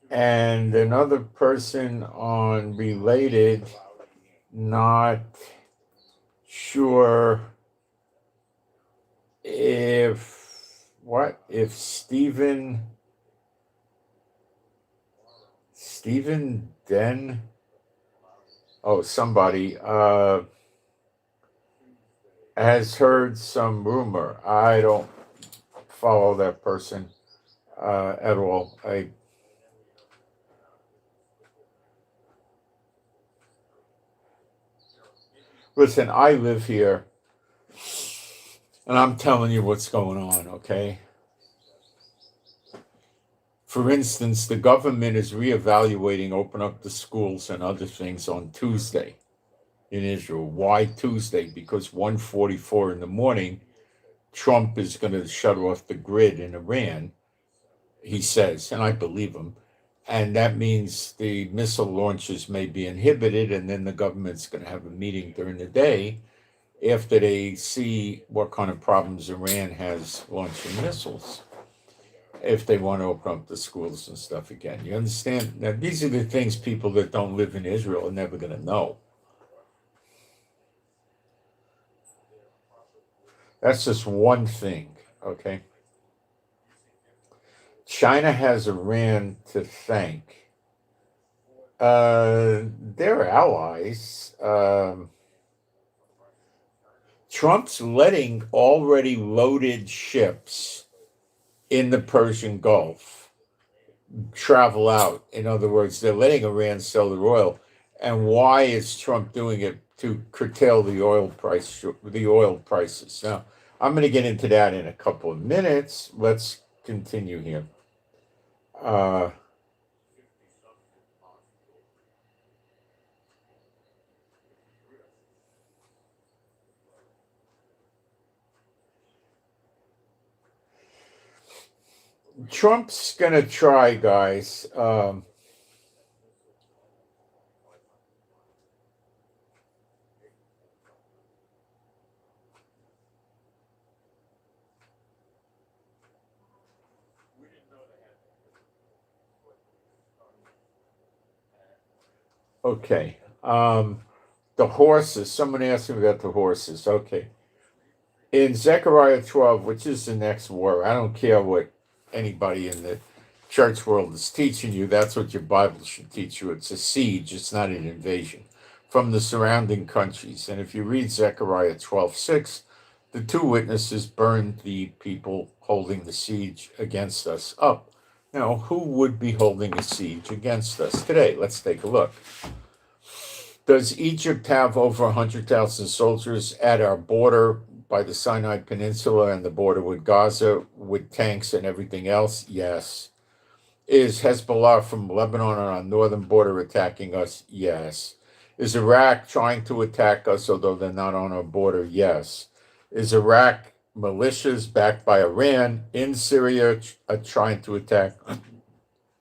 and another person on related, not sure if Stephen Den, somebody has heard some rumor. I don't follow that person at all. Listen, I live here, and I'm telling you what's going on, okay? For instance, the government is reevaluating open up the schools and other things on Tuesday in Israel. Why Tuesday? Because 1:44 in the morning, Trump is going to shut off the grid in Iran, he says, and I believe him. And that means the missile launches may be inhibited, and then the government's going to have a meeting during the day after they see what kind of problems Iran has launching missiles, if they want to open up the schools and stuff again. You understand? Now, these are the things people that don't live in Israel are never going to know. That's just one thing, okay? China has Iran to thank. They're allies. Trump's letting already loaded ships in the Persian Gulf travel out. In other words, they're letting Iran sell their oil. And why is Trump doing it? To curtail the oil prices. Now, I'm going to get into that in a couple of minutes. Let's continue here. Trump's going to try, guys. Okay. The horses. Someone asked me about the horses. Okay. In Zechariah 12, which is the next war, I don't care what anybody in the church world is teaching you. That's what your Bible should teach you. It's a siege. It's not an invasion from the surrounding countries. And if you read Zechariah 12:6, the two witnesses burned the people holding the siege against us up. Now, who would be holding a siege against us today? Let's take a look. Does Egypt have over 100,000 soldiers at our border by the Sinai Peninsula and the border with Gaza with tanks and everything else? Yes. Is Hezbollah from Lebanon on our northern border attacking us? Yes. Is Iraq trying to attack us, although they're not on our border? Yes. Is Iraq militias backed by Iran in Syria trying to attack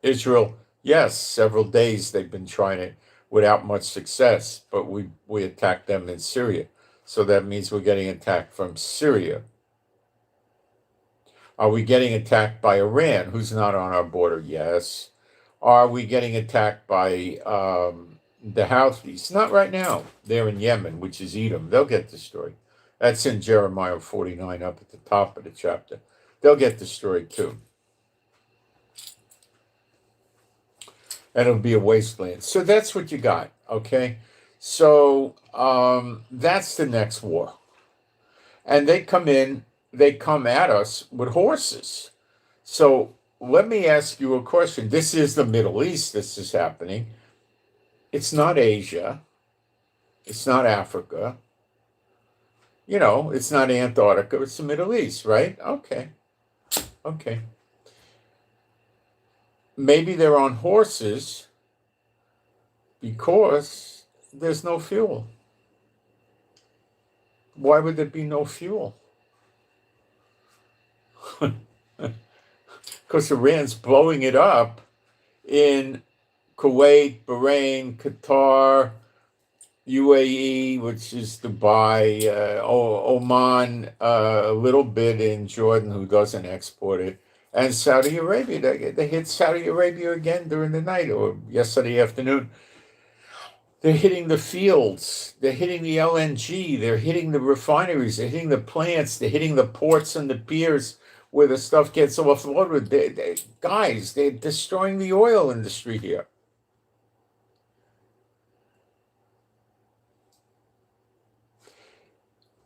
Israel? Yes. Several days they've been trying it without much success, but we attacked them in Syria. So that means we're getting attacked from Syria. Are we getting attacked by Iran, who's not on our border? Yes. Are we getting attacked by the Houthis? Not right now. They're in Yemen, which is Edom. They'll get destroyed. That's in Jeremiah 49 up at the top of the chapter. They'll get destroyed too. And it'll be a wasteland. So that's what you got, okay? So that's the next war. And they come at us with horses. So let me ask you a question. This is the Middle East, this is happening. It's not Asia. It's not Africa. It's not Antarctica. It's the Middle East, right? Okay. Maybe they're on horses because there's no fuel. Why would there be no fuel? Because Iran's blowing it up in Kuwait, Bahrain, Qatar, UAE, which is Dubai, Oman, a little bit in Jordan, who doesn't export it, and Saudi Arabia. They hit Saudi Arabia again during the night or yesterday afternoon. They're hitting the fields. They're hitting the LNG. They're hitting the refineries. They're hitting the plants. They're hitting the ports and the piers where the stuff gets offloaded. Guys, they're destroying the oil industry here.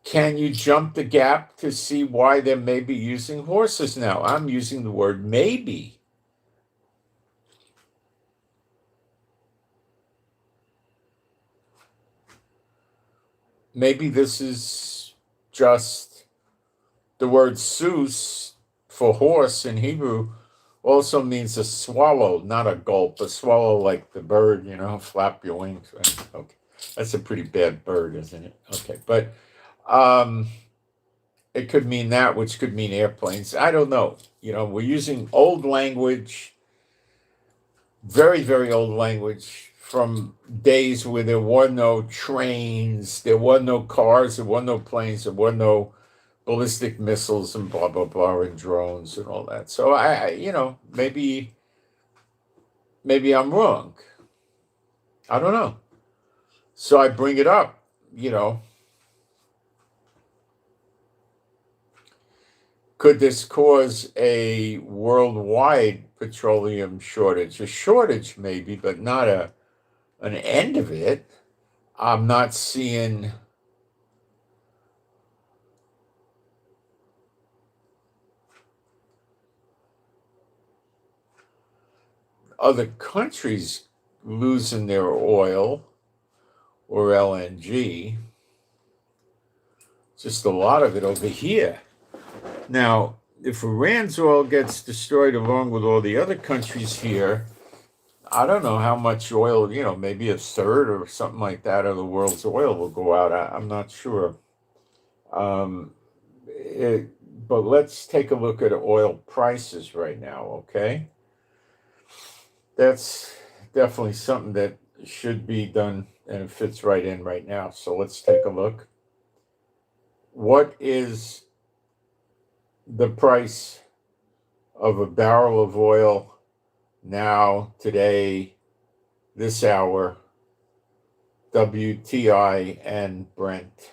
Can you jump the gap to see why they may be using horses now? I'm using the word maybe. Maybe this is just the word sus for horse in Hebrew also means a swallow, not a gulp. A swallow like the bird, flap your wings. Right? Okay, that's a pretty bad bird, isn't it? Okay, but it could mean that, which could mean airplanes. I don't know. We're using old language, very, very old language from days where there were no trains, there were no cars, there were no planes, there were no ballistic missiles and blah, blah, blah, and drones and all that. So maybe I'm wrong. I don't know. So I bring it up, Could this cause a worldwide petroleum shortage? A shortage maybe, but not an end of it. I'm not seeing other countries losing their oil or LNG. Just a lot of it over here. Now, if Iran's oil gets destroyed along with all the other countries here, I don't know how much oil, maybe a third or something like that of the world's oil will go out. I'm not sure. But let's take a look at oil prices right now, okay? That's definitely something that should be done, and it fits right in right now. So let's take a look. What is the price of a barrel of oil now, today, this hour, WTI and Brent?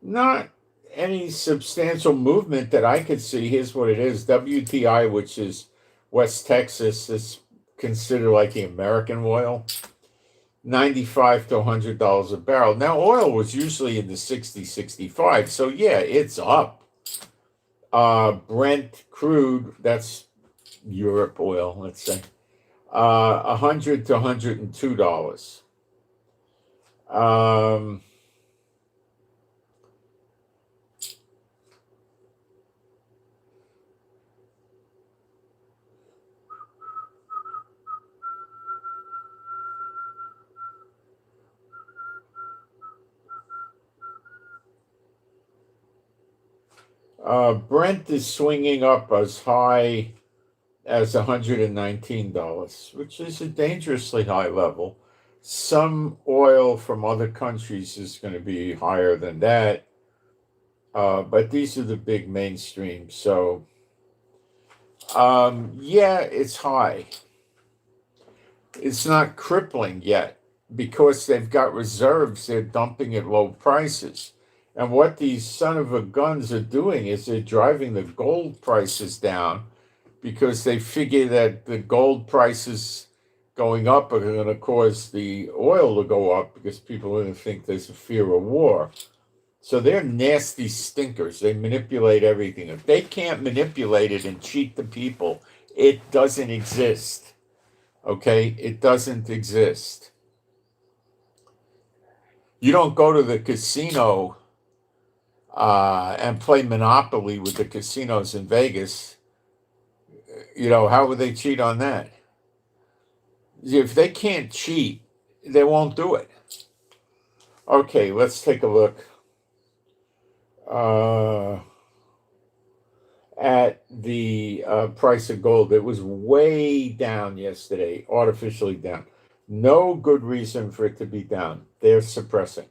Not any substantial movement that I could see. Here's what it is. WTI, which is West Texas, is considered like the American oil, $95 to $100 a barrel. Now, oil was usually in the 60, 65. So, yeah, it's up. Brent crude, that's Europe oil, let's say, $100 to $102. Brent is swinging up as high as $119, which is a dangerously high level. Some oil from other countries is going to be higher than that, but these are the big mainstream. So, yeah, it's high. It's not crippling yet because they've got reserves. They're dumping at low prices. And what these son of a guns are doing is they're driving the gold prices down because they figure that the gold prices going up are going to cause the oil to go up because people are going to think there's a fear of war. So they're nasty stinkers. They manipulate everything. If they can't manipulate it and cheat the people, it doesn't exist. Okay? It doesn't exist. You don't go to the casino and play Monopoly with the casinos in Vegas. How would they cheat on that? If they can't cheat, they won't do it. Okay, let's take a look at the price of gold. It was way down yesterday, artificially down. No good reason for it to be down. They're suppressing.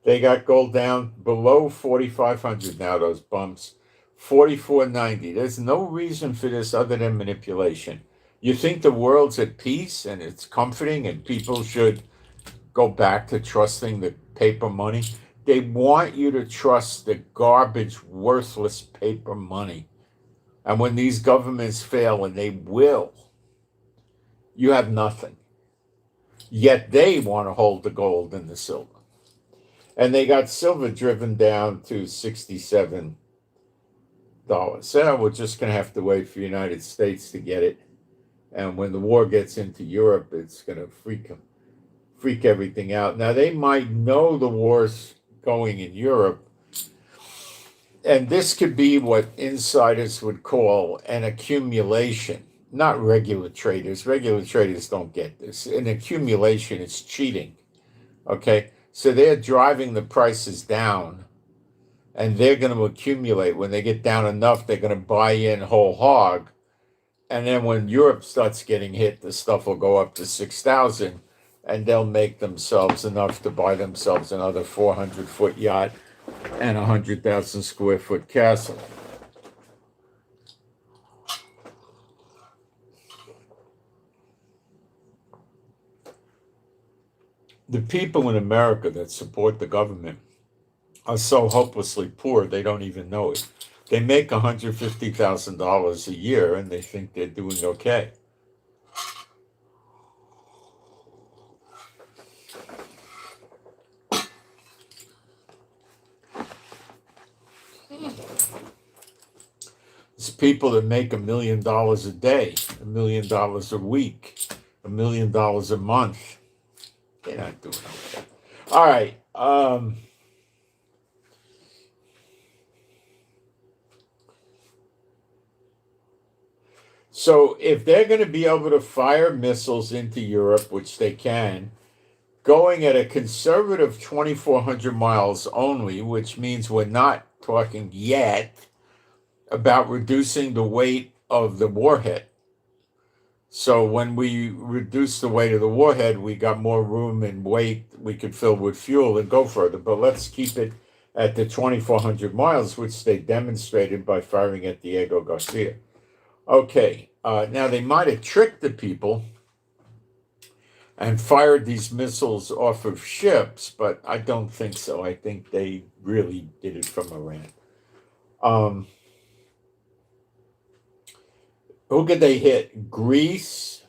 They got gold down below 4,500 now, those bumps. 44.90. There's no reason for this other than manipulation. You think the world's at peace and it's comforting and people should go back to trusting the paper money? They want you to trust the garbage, worthless paper money. And when these governments fail, and they will, you have nothing. Yet they want to hold the gold and the silver. And they got silver driven down to $67. So we're just going to have to wait for the United States to get it. And when the war gets into Europe, it's going to freak everything out. Now, they might know the war's going in Europe. And this could be what insiders would call an accumulation. Not regular traders. Regular traders don't get this. An accumulation is cheating. Okay? So they're driving the prices down, and they're going to accumulate. When they get down enough, they're going to buy in whole hog. And then when Europe starts getting hit, the stuff will go up to 6,000, and they'll make themselves enough to buy themselves another 400-foot yacht and a 100,000 square foot castle. The people in America that support the government are so hopelessly poor they don't even know it. They make $150,000 a year and they think they're doing okay. It's people that make $1 million a day, $1 million a week, $1 million a month. They're not doing okay. All right. So if they're going to be able to fire missiles into Europe, which they can, going at a conservative 2,400 miles only, which means we're not talking yet about reducing the weight of the warhead. So when we reduce the weight of the warhead, we got more room and weight we could fill with fuel and go further. But let's keep it at the 2,400 miles, which they demonstrated by firing at Diego Garcia. Okay, now they might have tricked the people and fired these missiles off of ships, but I don't think so. I think they really did it from Iran. Who could they hit? Greece,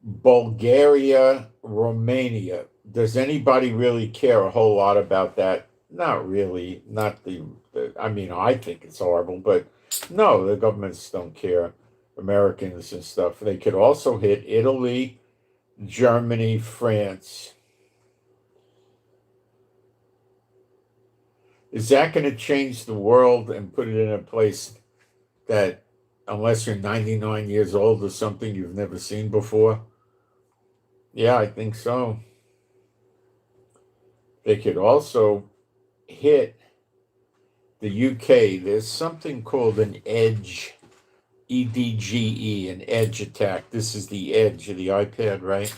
Bulgaria, Romania. Does anybody really care a whole lot about that? Not really. Not I mean, I think it's horrible, but no, the governments don't care. Americans and stuff. They could also hit Italy, Germany, France. Is that going to change the world and put it in a place that, unless you're 99 years old or something, you've never seen before? Yeah, I think so. They could also hit the UK. There's something called an edge, EDGE, an edge attack. This is the edge of the iPad, right?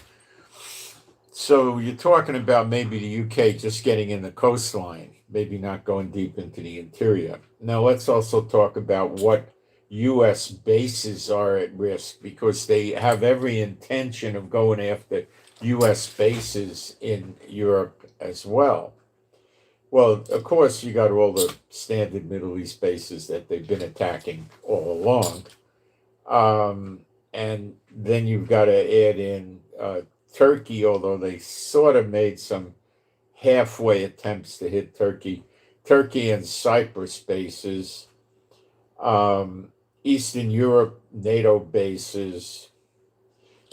So you're talking about maybe the UK just getting in the coastline, maybe not going deep into the interior. Now let's also talk about what U.S. bases are at risk, because they have every intention of going after U.S. bases in Europe as well. Well, of course, you got all the standard Middle East bases that they've been attacking all along. And then you've got to add in Turkey, although they sort of made some halfway attempts to hit Turkey. Turkey and Cyprus bases. Eastern Europe NATO bases,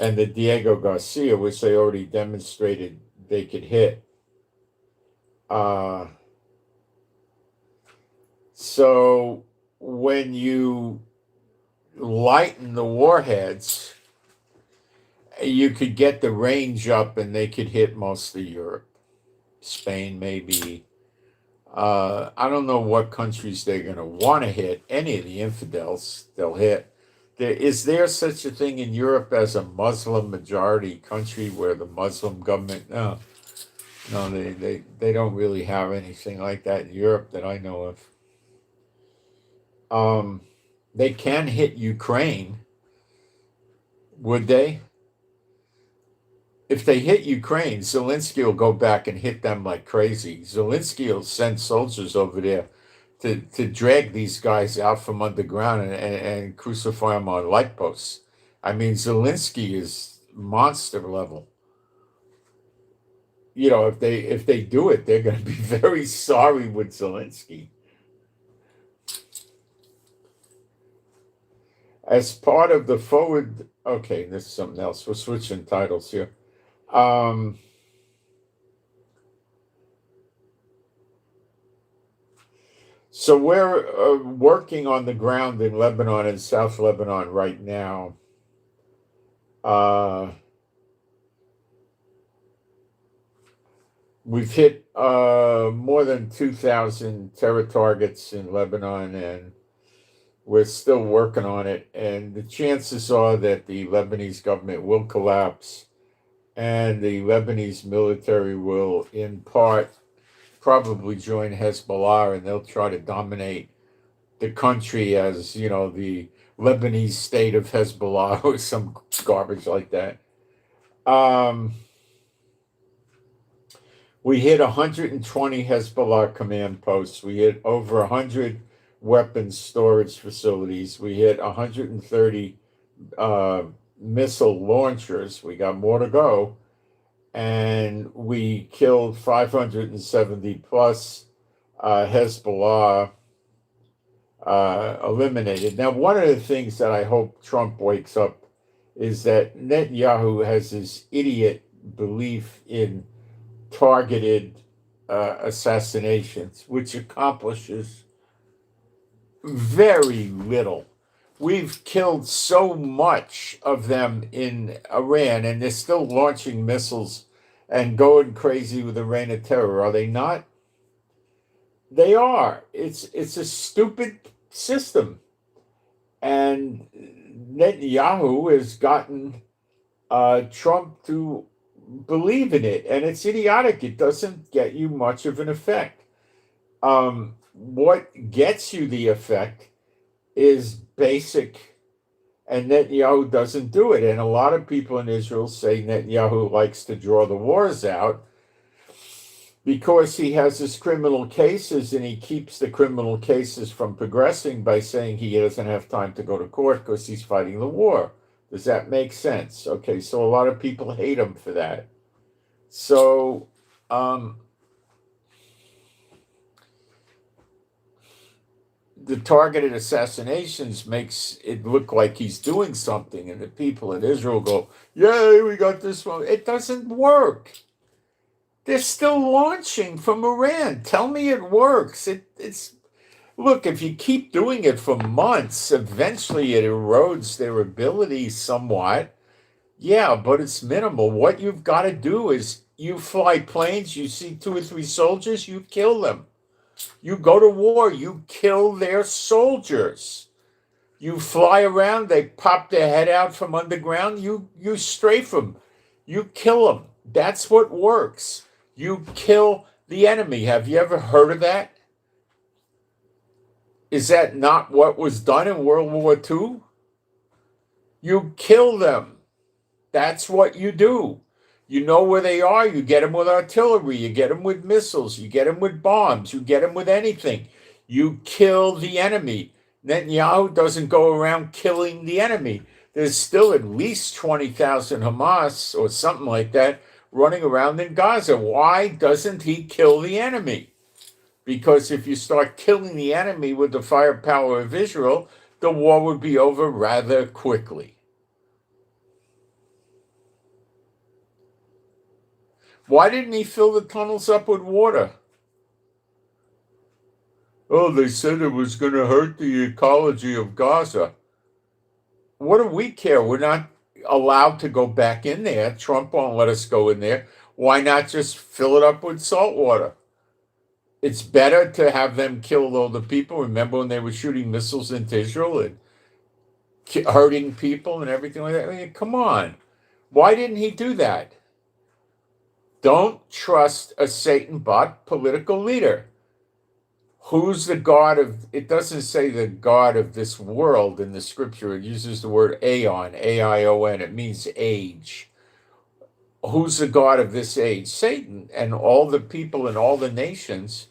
and the Diego Garcia, which they already demonstrated they could hit. So when you lighten the warheads, you could get the range up and they could hit most of Europe. Spain, maybe. I don't know what countries they're going to want to hit. Any of the infidels they'll hit. Is there such a thing in Europe as a Muslim majority country where the Muslim government? No, no, they don't really have anything like that in Europe that I know of. They can hit Ukraine, would they? If they hit Ukraine, Zelensky will go back and hit them like crazy. Zelensky will send soldiers over there to drag these guys out from underground and crucify them on light posts. I mean, Zelensky is monster level. You know, if they do it, they're going to be very sorry with Zelensky. As part of the forward, okay, this is something else. We're switching titles here. So we're working on the ground in Lebanon and South Lebanon right now. We've hit more than 2,000 terror targets in Lebanon, and we're still working on it. And the chances are that the Lebanese government will collapse, and the Lebanese military will, in part, probably join Hezbollah, and they'll try to dominate the country as, you know, the Lebanese state of Hezbollah or some garbage like that. We hit 120 Hezbollah command posts. We hit over 100 weapons storage facilities. We hit 130 missile launchers. We got more to go. And we killed 570 plus Hezbollah eliminated. Now, one of the things that I hope Trump wakes up is that Netanyahu has this idiot belief in targeted assassinations, which accomplishes very little. We've killed so much of them in Iran, and they're still launching missiles and going crazy with the reign of terror. Are they not? They are. It's a stupid system. And Netanyahu has gotten Trump to believe in it, and it's idiotic. It doesn't get you much of an effect. What gets you the effect is basic, and Netanyahu doesn't do it. And a lot of people in Israel say Netanyahu likes to draw the wars out because he has his criminal cases, and he keeps the criminal cases from progressing by saying he doesn't have time to go to court because he's fighting the war. Does that make sense? Okay, so a lot of people hate him for that. So, the targeted assassinations makes it look like he's doing something, and the people in Israel go, "Yay, we got this one." It doesn't work. They're still launching from Iran. Tell me it works. It's look, if you keep doing it for months, eventually it erodes their ability somewhat. Yeah, but it's minimal. What you've got to do is you fly planes, you see 2 or 3 soldiers, you kill them. You go to war, you kill their soldiers. You fly around, they pop their head out from underground, you strafe them. You kill them. That's what works. You kill the enemy. Have you ever heard of that? Is that not what was done in World War II? You kill them. That's what you do. You know where they are. You get them with artillery. You get them with missiles. You get them with bombs. You get them with anything. You kill the enemy. Netanyahu doesn't go around killing the enemy. There's still at least 20,000 Hamas or something like that running around in Gaza. Why doesn't he kill the enemy? Because if you start killing the enemy with the firepower of Israel, the war would be over rather quickly. Why didn't he fill the tunnels up with water? Oh, well, they said it was going to hurt the ecology of Gaza. What do we care? We're not allowed to go back in there. Trump won't let us go in there. Why not just fill it up with salt water? It's better to have them kill all the people. Remember when they were shooting missiles into Israel and hurting people and everything like that? I mean, come on. Why didn't he do that? Don't trust a Satan-bought political leader. Who's the God of, it doesn't say the God of this world in the scripture. It uses the word aeon, A-I-O-N. It means age. Who's the God of this age? Satan. And all the people in all the nations,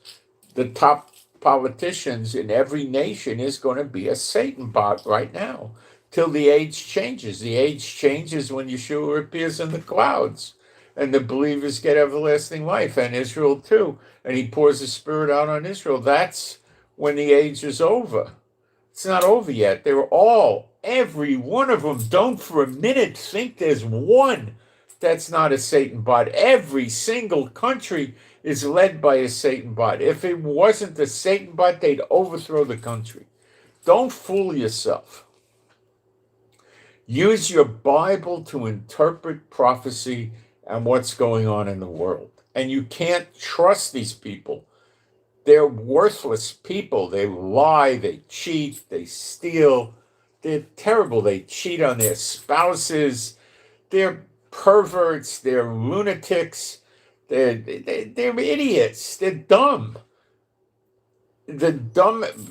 the top politicians in every nation is going to be a Satan bot right now till the age changes. The age changes when Yeshua appears in the clouds and the believers get everlasting life, and Israel too. And he pours the Spirit out on Israel. That's when the age is over. It's not over yet. They're all, every one of them. Don't for a minute think there's one that's not a Satan bot. Every single country is led by a Satan bot. If it wasn't the Satan bot, they'd overthrow the country. Don't fool yourself. Use your Bible to interpret prophecy and what's going on in the world. And you can't trust these people. They're worthless people. They lie, they cheat, they steal. They're terrible. They cheat on their spouses. They're perverts. They're lunatics. They're idiots. They're dumb.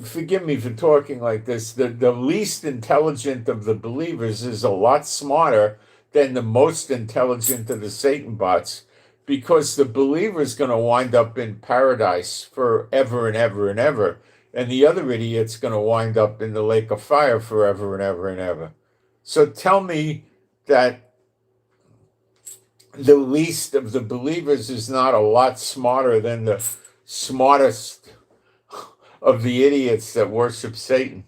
Forgive me for talking like this, the least intelligent of the believers is a lot smarter than the most intelligent of the Satan bots, because the believer is going to wind up in paradise forever and ever and ever, and the other idiot's going to wind up in the lake of fire forever and ever and ever. So tell me that the least of the believers is not a lot smarter than the smartest of the idiots that worship Satan.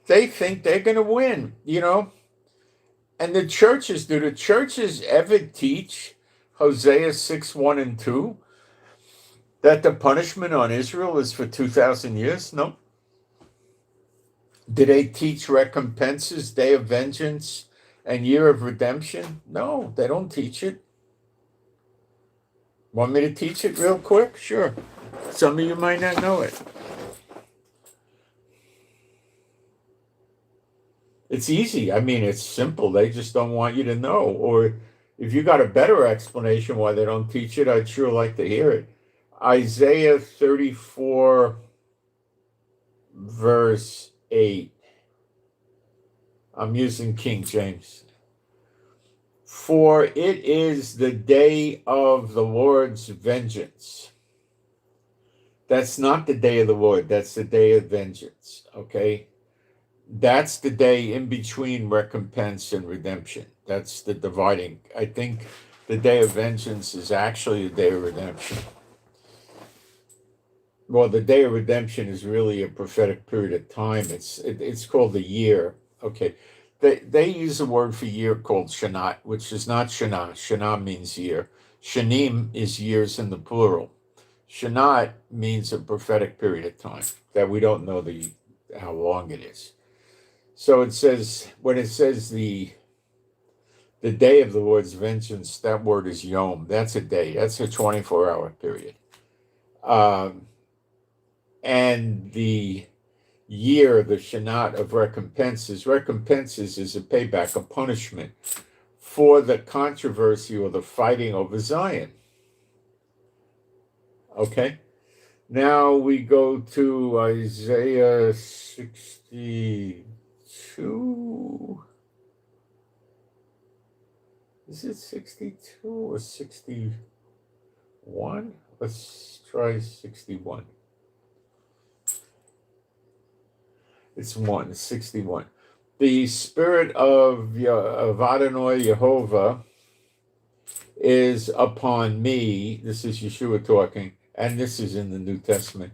They think they're going to win, And the churches, do the churches ever teach Hosea 6:1 and 2 that the punishment on Israel is for 2,000 years? No. Do they teach recompenses, day of vengeance, and year of redemption? No, they don't teach it. Want me to teach it real quick? Sure. Some of you might not know it. It's easy. I mean, it's simple. They just don't want you to know. Or if you got a better explanation why they don't teach it, I'd sure like to hear it. Isaiah 34, verse 8. I'm using King James. For it is the day of the Lord's vengeance. That's not the day of the Lord. That's the day of vengeance. Okay? That's the day in between recompense and redemption. That's the dividing. I think the day of vengeance is actually the day of redemption. Well, the day of redemption is really a prophetic period of time. It's called the year. Okay. They use a word for year called Shanat, which is not Shana. Shana means year. Shanim is years in the plural. Shanat means a prophetic period of time that we don't know how long it is. So it says, when it says the day of the Lord's vengeance, that word is yom. That's a day. That's a 24-hour period. And the year, the Shanat of recompenses is a payback, a punishment for the controversy or the fighting over Zion. Okay? Now we go to Isaiah 62. Is it 62 or 61? Let's try 61. It's 61. The Spirit of Adonai Yehovah is upon me. This is Yeshua talking, and this is in the New Testament.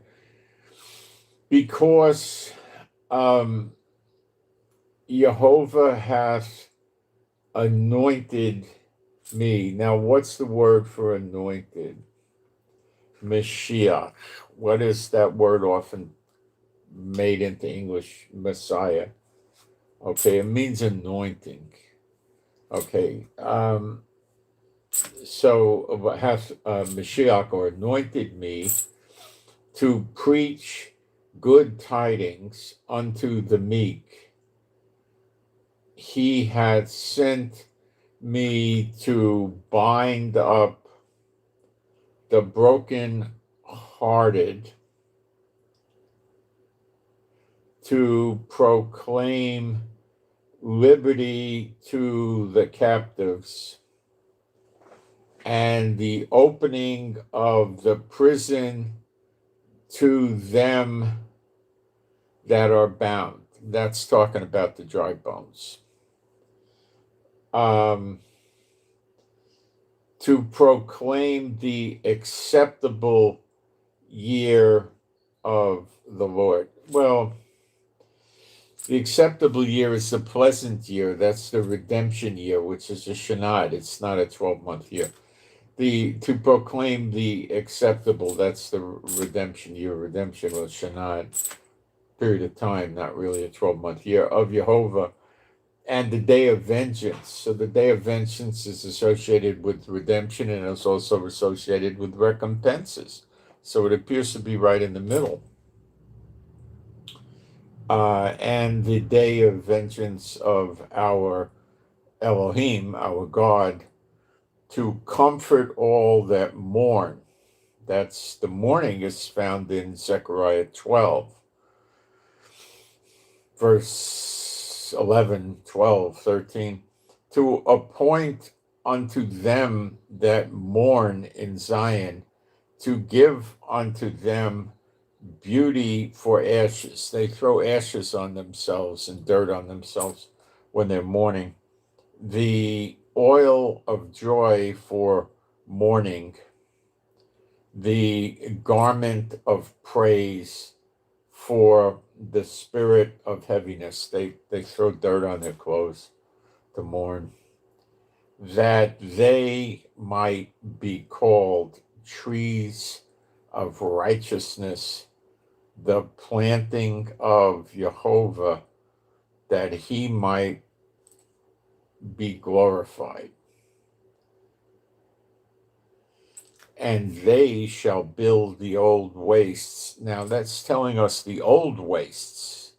Because Yehovah hath anointed me. Now, what's the word for anointed? Mashiach. What is that word often made into English? Messiah. Okay, it means anointing. Okay, so has Mashiach or anointed me to preach good tidings unto the meek. He had sent me to bind up the broken hearted, to proclaim liberty to the captives, and the opening of the prison to them that are bound. That's talking about the dry bones. To proclaim the acceptable year of the Lord. Well, the acceptable year is the pleasant year. That's the redemption year, which is a Shanad. It's not a 12-month year. To proclaim the acceptable, that's the redemption year. Redemption was Shanad, period of time, not really a 12-month year, of Jehovah, and the day of vengeance. So the day of vengeance is associated with redemption, and it's also associated with recompenses. So it appears to be right in the middle. And the day of vengeance of our Elohim, our God, to comfort all that mourn. That's the mourning is found in Zechariah 12, verse 11, 12, 13. To appoint unto them that mourn in Zion, to give unto them beauty for ashes. They throw ashes on themselves and dirt on themselves when they're mourning. The oil of joy for mourning, the garment of praise for the spirit of heaviness. They throw dirt on their clothes to mourn, that they might be called trees of righteousness, the planting of Jehovah, that he might be glorified. And they shall build the old wastes. Now that's telling us the old wastes,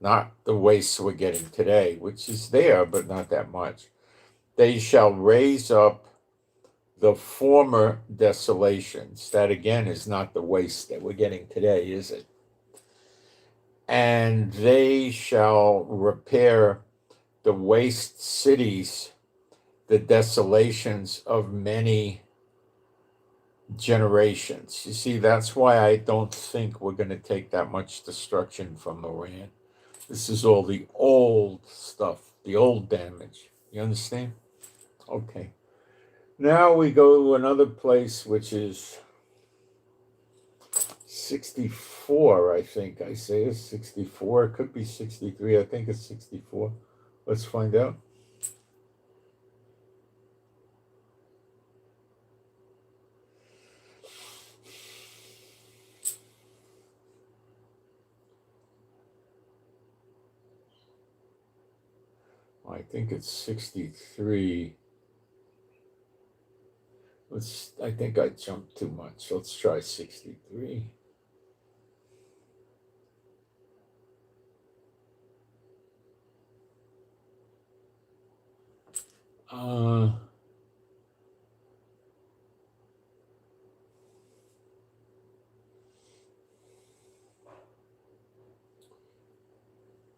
not the wastes we're getting today, which is there, but not that much. They shall raise up the former desolations. That again is not the waste that we're getting today, is it? And they shall repair the waste cities, the desolations of many generations. You see, that's why I don't think we're going to take that much destruction from Iran. This is all the old stuff, the old damage. You understand? Okay. Now we go to another place, which is 64, I think. I say it's 64. It could be 63. I think it's 64. Let's find out. I think it's 63. I think I jumped too much. Let's try 63.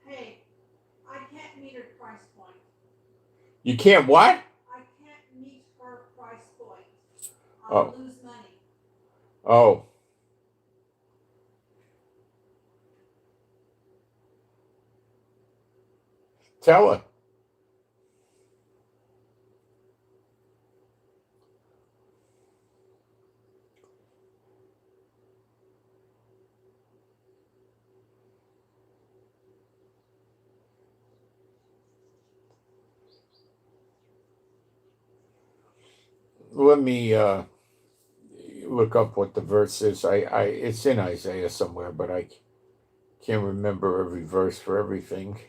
Hey, I can't meet her price point. You can't what? I can't meet her price point. Oh. I'll lose money. Oh. Tell her. Let me look up what the verse is. It's in Isaiah somewhere, but I can't remember every verse for everything.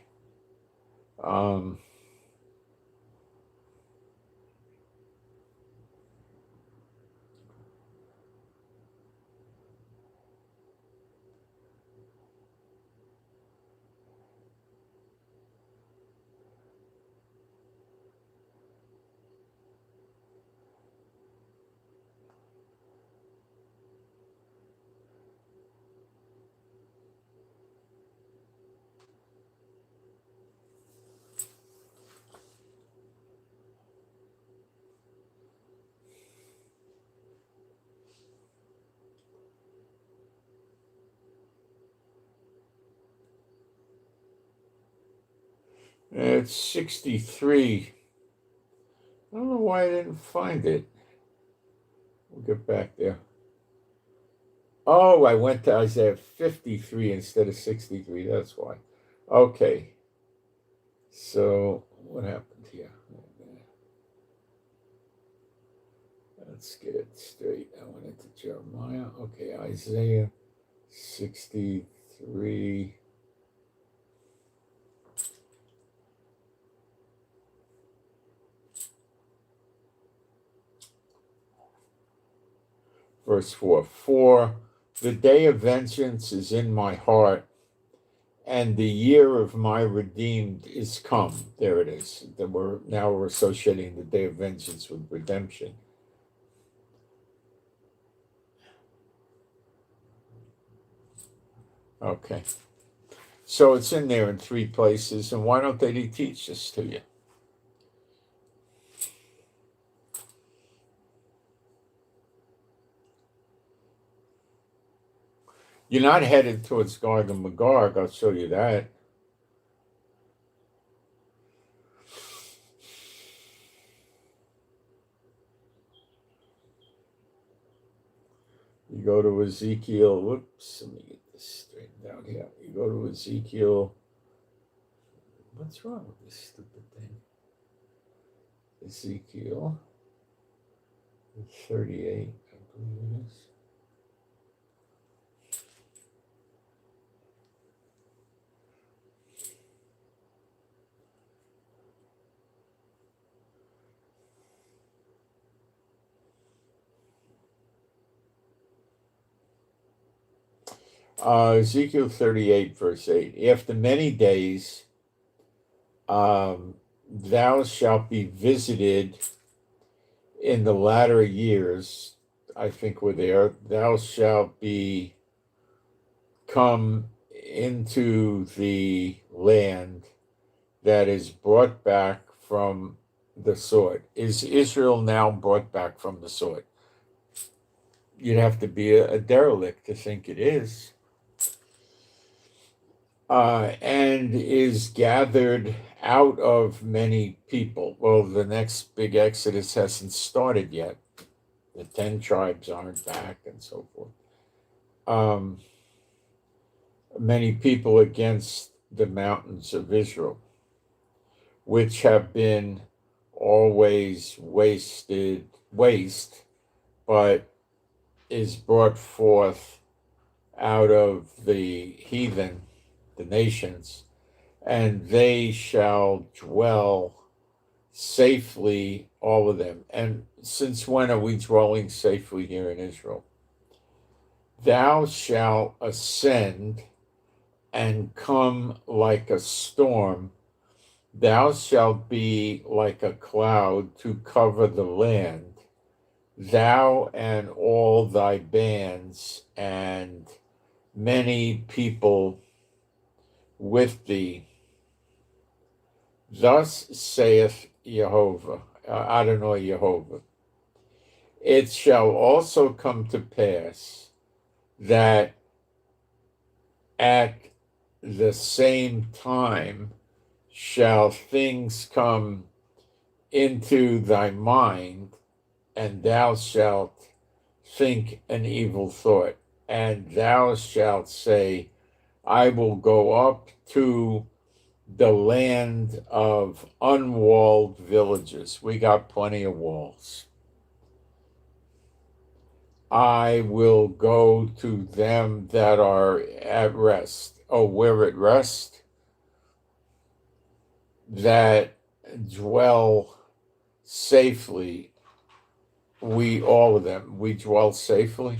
It's 63. I don't know why I didn't find it. We'll get back there. Oh, I went to Isaiah 53 instead of 63. That's why. Okay. So what happened here? Let's get it straight. I went into Jeremiah. Okay, Isaiah 63. Verse 4. For the day of vengeance is in my heart, and the year of my redeemed is come. There it is. We're associating the day of vengeance with redemption. Okay. So it's in there in 3 places, and why don't they teach this to you? You're not headed towards Gog and Magog, I'll show you that. You go to Ezekiel, whoops, let me get this straightened out here. You go to Ezekiel, what's wrong with this stupid thing? Ezekiel 38, I believe it is. Ezekiel 38, verse 8. After many days, thou shalt be visited in the latter years. I think we're there. Thou shalt be come into the land that is brought back from the sword. Is Israel now brought back from the sword? You'd have to be a derelict to think it is. And is gathered out of many people. Well, the next big exodus hasn't started yet. The 10 tribes aren't back and so forth. Many people against the mountains of Israel, which have been always waste, but is brought forth out of the heathen, the nations, and they shall dwell safely, all of them. And since when are we dwelling safely here in Israel? Thou shalt ascend and come like a storm. Thou shalt be like a cloud to cover the land, thou and all thy bands, and many people with thee. Thus saith Jehovah, Adonai Jehovah, it shall also come to pass that at the same time shall things come into thy mind, and thou shalt think an evil thought, and thou shalt say, I will go up to the land of unwalled villages. We got plenty of walls. I will go to them that are at rest. Oh, we're at rest, that dwell safely. We, all of them, we dwell safely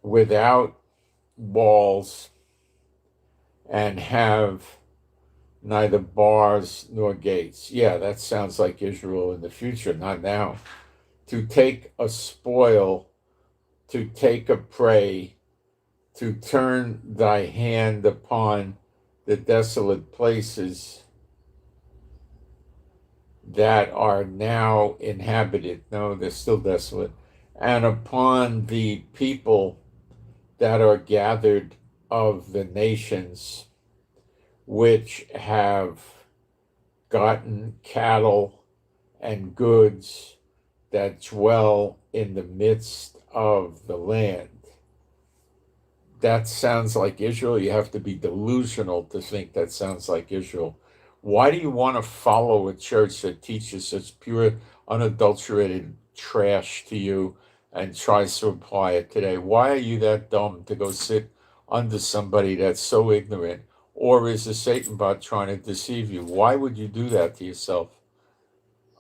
without walls and have neither bars nor gates. Yeah, that sounds like Israel in the future, not now. To take a spoil, to take a prey, to turn thy hand upon the desolate places that are now inhabited. No, they're still desolate. And upon the people that are gathered of the nations, which have gotten cattle and goods, that dwell in the midst of the land. That sounds like Israel. You have to be delusional to think that sounds like Israel. Why do you want to follow a church that teaches such pure, unadulterated trash to you and tries to apply it today? Why are you that dumb to go sit under somebody that's so ignorant? Or is a Satan bot trying to deceive you? Why would you do that to yourself?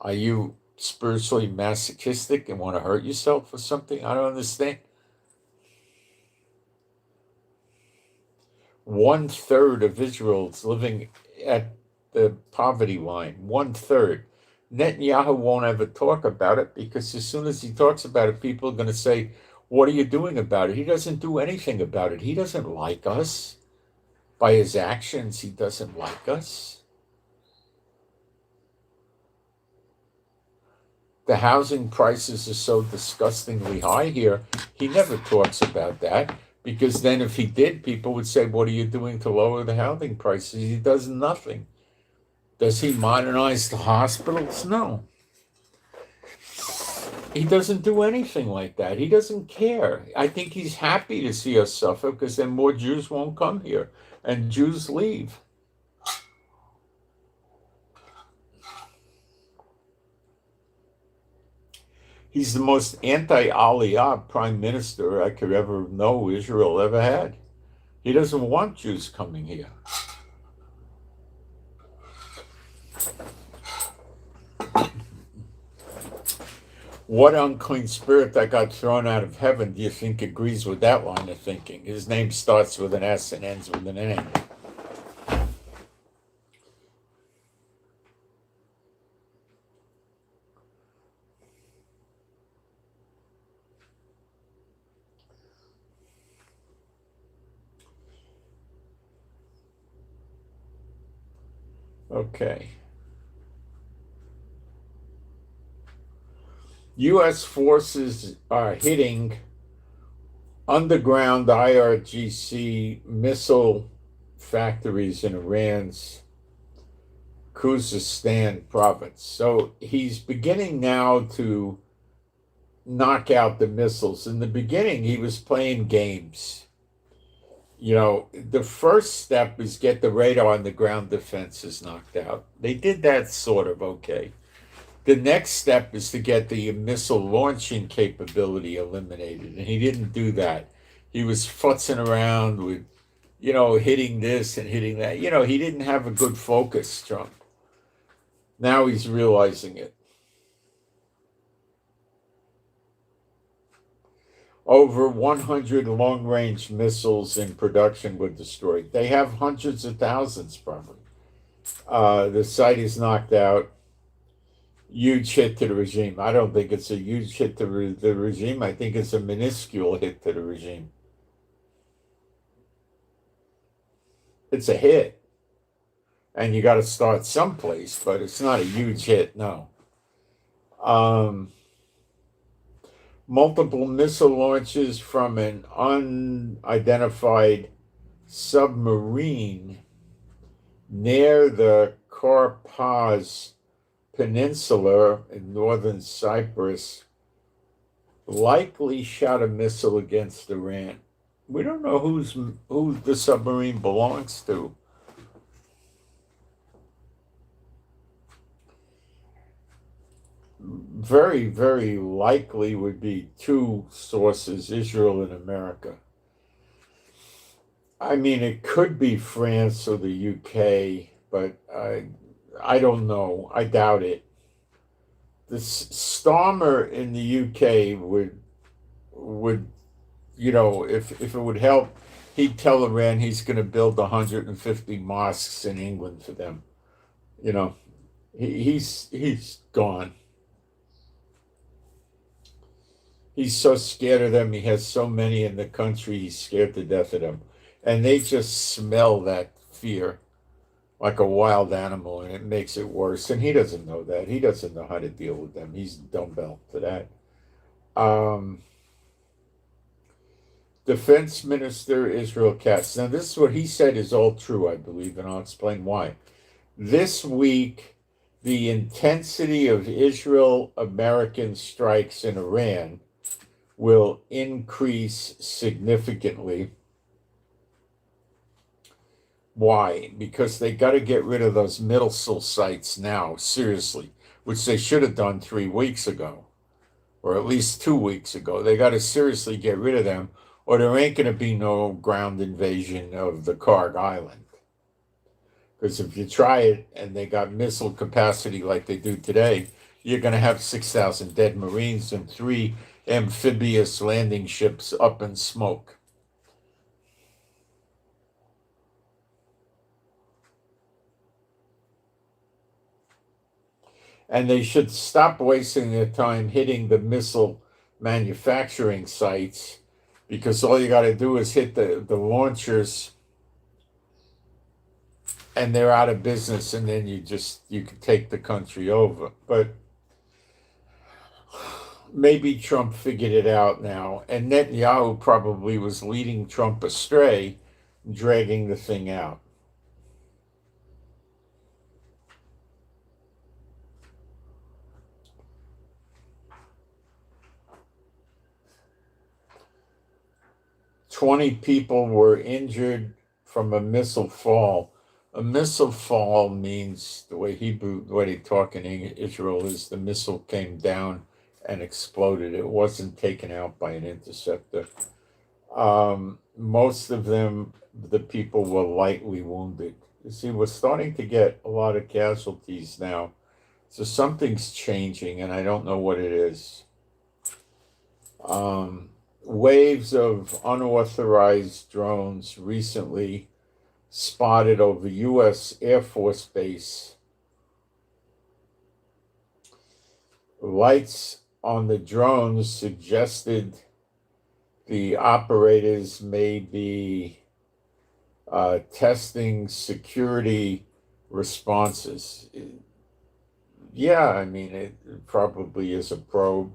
Are you spiritually masochistic and want to hurt yourself or something? I don't understand. 1/3 of Israel is living at the poverty line. 1/3. Netanyahu won't ever talk about it because as soon as he talks about it, people are going to say, "What are you doing about it?" He doesn't do anything about it. He doesn't like us. By his actions, he doesn't like us. The housing prices are so disgustingly high here. He never talks about that. Because then if he did, people would say, what are you doing to lower the housing prices? He does nothing. Does he modernize the hospitals? No. He doesn't do anything like that. He doesn't care. I think he's happy to see us suffer because then more Jews won't come here and Jews leave. He's the most anti-Aliyah prime minister I could ever know Israel ever had. He doesn't want Jews coming here. What unclean spirit that got thrown out of heaven do you think agrees with that line of thinking? His name starts with an S and ends with an N. Okay. U.S. forces are hitting underground IRGC missile factories in Iran's Khuzestan province. So he's beginning now to knock out the missiles. In the beginning, he was playing games. You know, the first step is get the radar and the ground defenses knocked out. They did that sort of okay. The next step is to get the missile launching capability eliminated, and he didn't do that. He was futzing around with, hitting this and hitting that. He didn't have a good focus, Trump. Now he's realizing it. Over 100 long-range missiles in production were destroyed. They have hundreds of thousands, probably. The site is knocked out. Huge hit to the regime. I don't think it's a huge hit to the regime. I think it's a minuscule hit to the regime. It's a hit. And you got to start someplace, but it's not a huge hit, no. Multiple missile launches from an unidentified submarine near the Karpaz Peninsula in northern Cyprus likely shot a missile against Iran. We don't know who the submarine belongs to. very, very likely would be two sources, Israel and America. I mean, it could be France or the UK, but I don't know. I doubt it. The Starmer in the UK would if it would help, he'd tell Iran he's going to build 150 mosques in England for them. You know, he's gone. He's so scared of them. He has so many in the country. He's scared to death of them, and they just smell that fear like a wild animal, and it makes it worse. And he doesn't know that. He doesn't know how to deal with them. He's dumbbell to that. Um, Defense Minister Israel Katz. Now, this is what he said is all true, I believe, and I'll explain why. This week, the intensity of Israel-American strikes in Iran will increase significantly. Why? Because they got to get rid of those missile sites now, seriously, which they should have done 3 weeks ago, or at least 2 weeks ago. They got to seriously get rid of them, or there ain't going to be no ground invasion of the Karg Island. Because if you try it and they got missile capacity like they do today, you're going to have 6,000 dead Marines and 3 amphibious landing ships up in smoke. And they should stop wasting their time hitting the missile manufacturing sites, because all you got to do is hit the launchers and they're out of business, and then you can take the country over. But maybe Trump figured it out now, and Netanyahu probably was leading Trump astray, dragging the thing out. "20 people were injured from a missile fall." A missile fall means, the way they talk in Israel, is the missile came down and exploded. It wasn't taken out by an interceptor. Most of them, the people were lightly wounded. You see, we're starting to get a lot of casualties now. So something's changing, and I don't know what it is. Waves of unauthorized drones recently spotted over U.S. Air Force Base. Lights on the drones suggested the operators may be testing security responses. Yeah, I mean, it probably is a probe.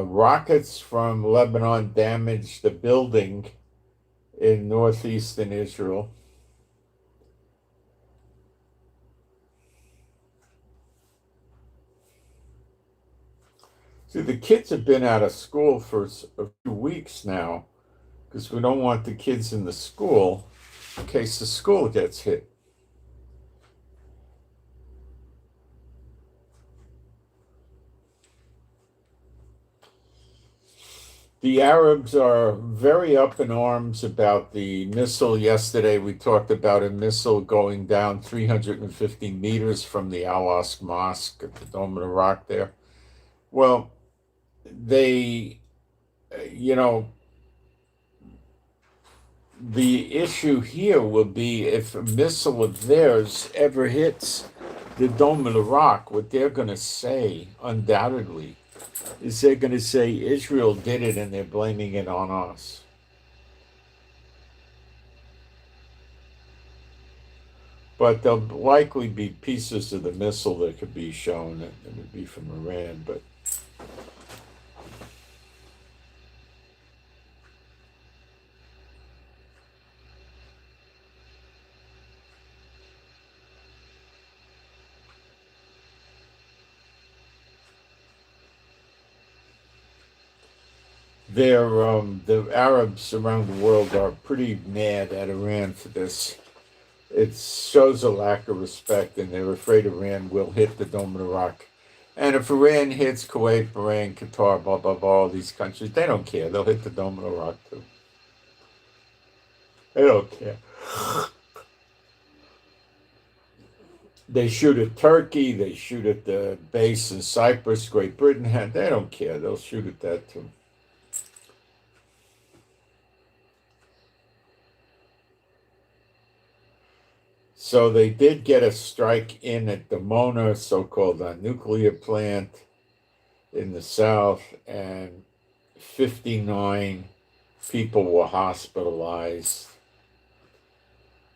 Rockets from Lebanon damaged a building in northeastern Israel. See, the kids have been out of school for a few weeks now, because we don't want the kids in the school in case the school gets hit. The Arabs are very up in arms about the missile. Yesterday, we talked about a missile going down 350 meters from the Al-Aqsa Mosque at the Dome of the Rock there. Well, they, the issue here will be if a missile of theirs ever hits the Dome of the Rock, what they're going to say, undoubtedly, is they're going to say Israel did it and they're blaming it on us. But there'll likely be pieces of the missile that could be shown that would be from Iran. But the Arabs around the world are pretty mad at Iran for this. It shows a lack of respect, and they're afraid Iran will hit the Dome of the Rock. And if Iran hits Kuwait, Bahrain, Qatar, blah, blah, blah, all these countries, they don't care. They'll hit the Dome of the Rock, too. They don't care. They shoot at Turkey. They shoot at the base in Cyprus, Great Britain. They don't care. They'll shoot at that, too. So they did get a strike in at the Mona, so-called nuclear plant in the south, and 59 people were hospitalized.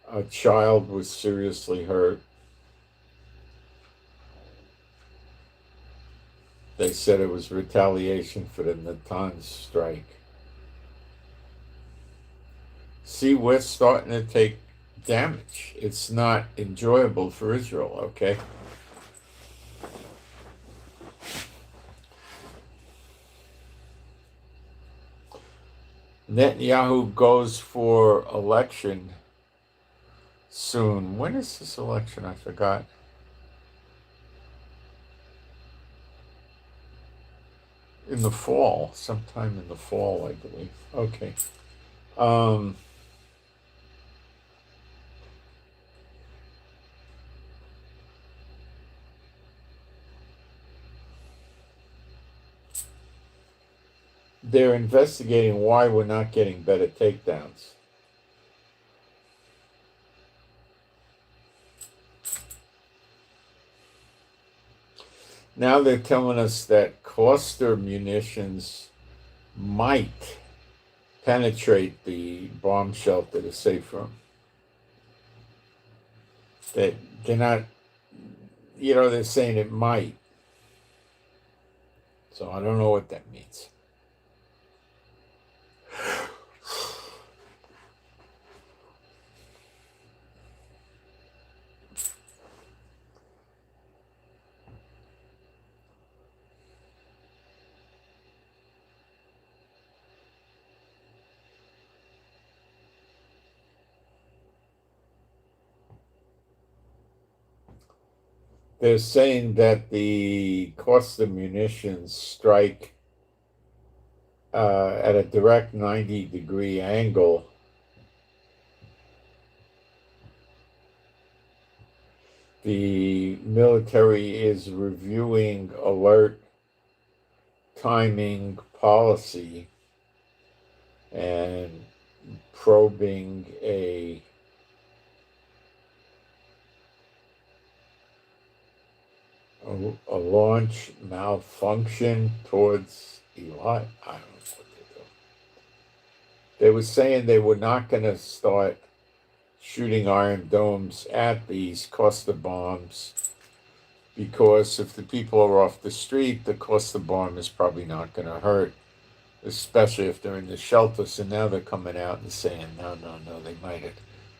A child was seriously hurt. They said it was retaliation for the Natanz strike. See, we're starting to take damage. It's not enjoyable for Israel, okay? Netanyahu goes for election soon. When is this election? I forgot. In the fall, sometime in the fall, I believe. Okay. They're investigating why we're not getting better takedowns. Now they're telling us that cluster munitions might penetrate the bomb shelter, the safe room. That they're not, they're saying it might. So I don't know what that means. They're saying that the cluster munitions strike at a direct 90-degree angle. The military is reviewing alert timing policy and probing a launch malfunction towards Levi. I don't know what they're doing. They were saying they were not going to start shooting iron domes at these cluster bombs because if the people are off the street, the cluster bomb is probably not going to hurt, especially if they're in the shelter. So now they're coming out and saying, no,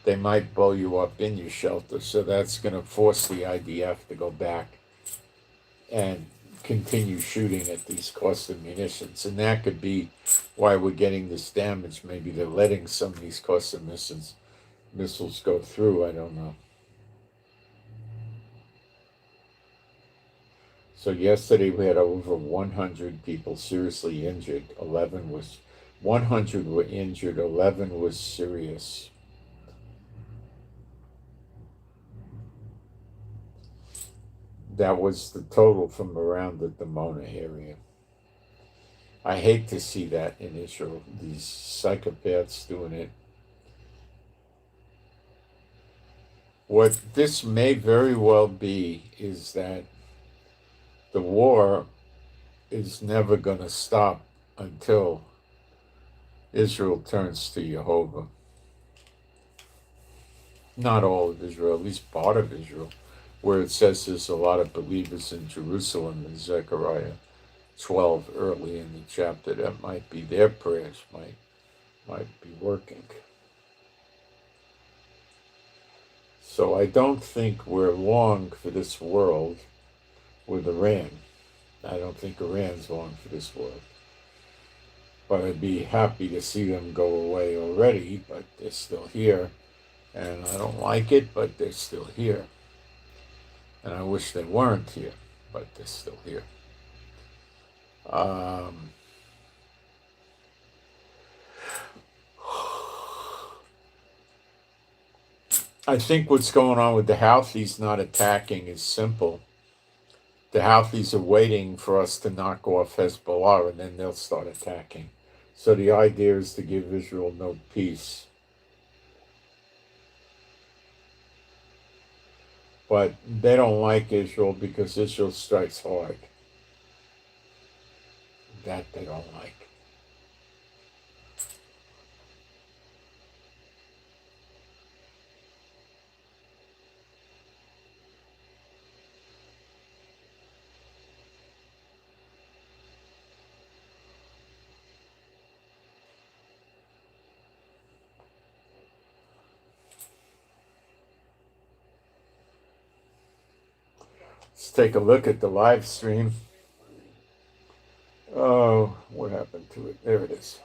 they might blow you up in your shelter. So that's going to force the IDF to go back and continue shooting at these cluster munitions. And that could be why we're getting this damage. Maybe they're letting some of these cluster missiles go through. I don't know. So yesterday we had over 100 people seriously injured. 100 were injured, 11 was serious. That was the total from around the Dimona area. I hate to see that in Israel, these psychopaths doing it. What this may very well be is that the war is never going to stop until Israel turns to Jehovah. Not all of Israel, at least part of Israel, where it says there's a lot of believers in Jerusalem in Zechariah 12 early in the chapter. That might be their prayers, might be working. So I don't think we're long for this world with Iran. I don't think Iran's long for this world. But I'd be happy to see them go away already, but they're still here. And I don't like it, but they're still here. And I wish they weren't here, but they're still here. Um, I think what's going on with the Houthis not attacking is simple. The Houthis are waiting for us to knock off Hezbollah, and then they'll start attacking. So the idea is to give Israel no peace. But they don't like Israel because Israel strikes hard. That they don't like. Let's take a look at the live stream. Oh, what happened to it? There it is.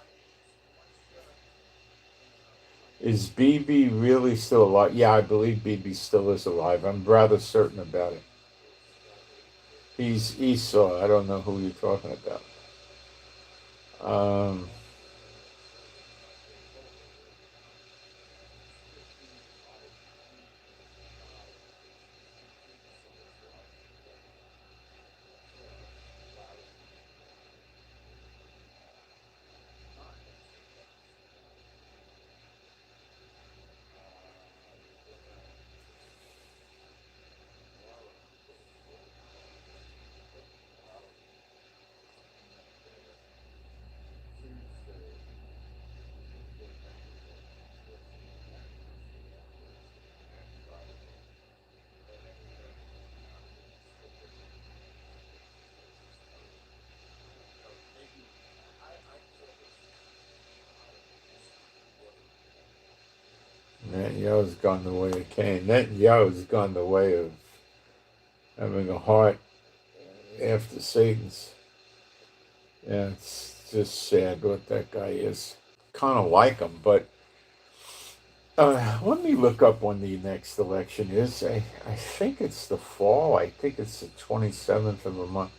Is BB really still alive? Yeah, I believe BB still is alive. I'm rather certain about it. He's Esau. I don't know who you're talking about. Um, Netanyahu's gone the way of Cain. Netanyahu's gone the way of having a heart after Satan's. Yeah, it's just sad what that guy is. Kind of like him, but let me look up when the next election is. I think it's the fall. I think it's the 27th of a month.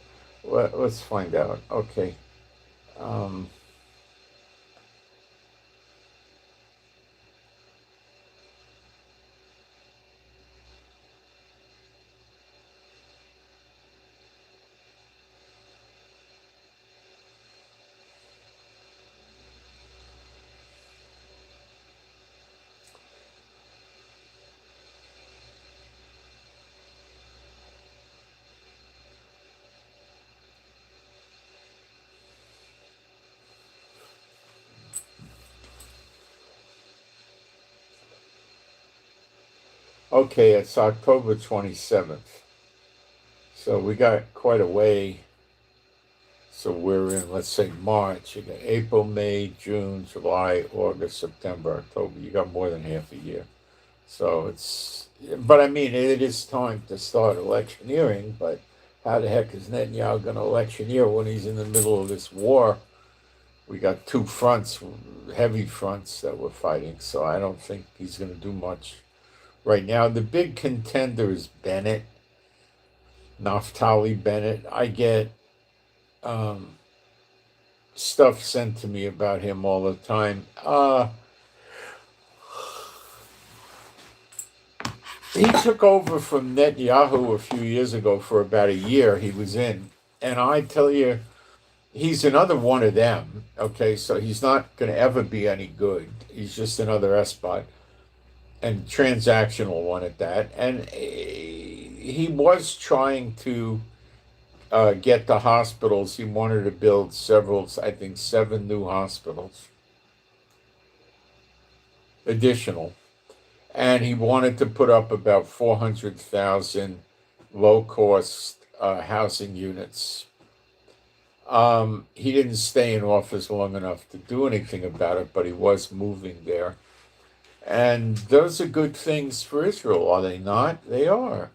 Let's find out. Okay. Um, okay, it's October 27th. So we got quite a way. So we're in, let's say, March. You got April, May, June, July, August, September, October. You got more than half a year. So but I mean, it is time to start electioneering. But how the heck is Netanyahu going to electioneer when he's in the middle of this war? We got two fronts, heavy fronts that we're fighting. So I don't think he's going to do much right now. The big contender is Bennett, Naftali Bennett. I get stuff sent to me about him all the time. He took over from Netanyahu a few years ago for about a year. He was in, and I tell you, he's another one of them. Okay, so he's not going to ever be any good. He's just another S-bot and transactional one at that. And he was trying to get the hospitals. He wanted to build several, I think 7 new hospitals, additional. And he wanted to put up about 400,000 low-cost housing units. He didn't stay in office long enough to do anything about it, but he was moving there. And those are good things for Israel, are they not? They are.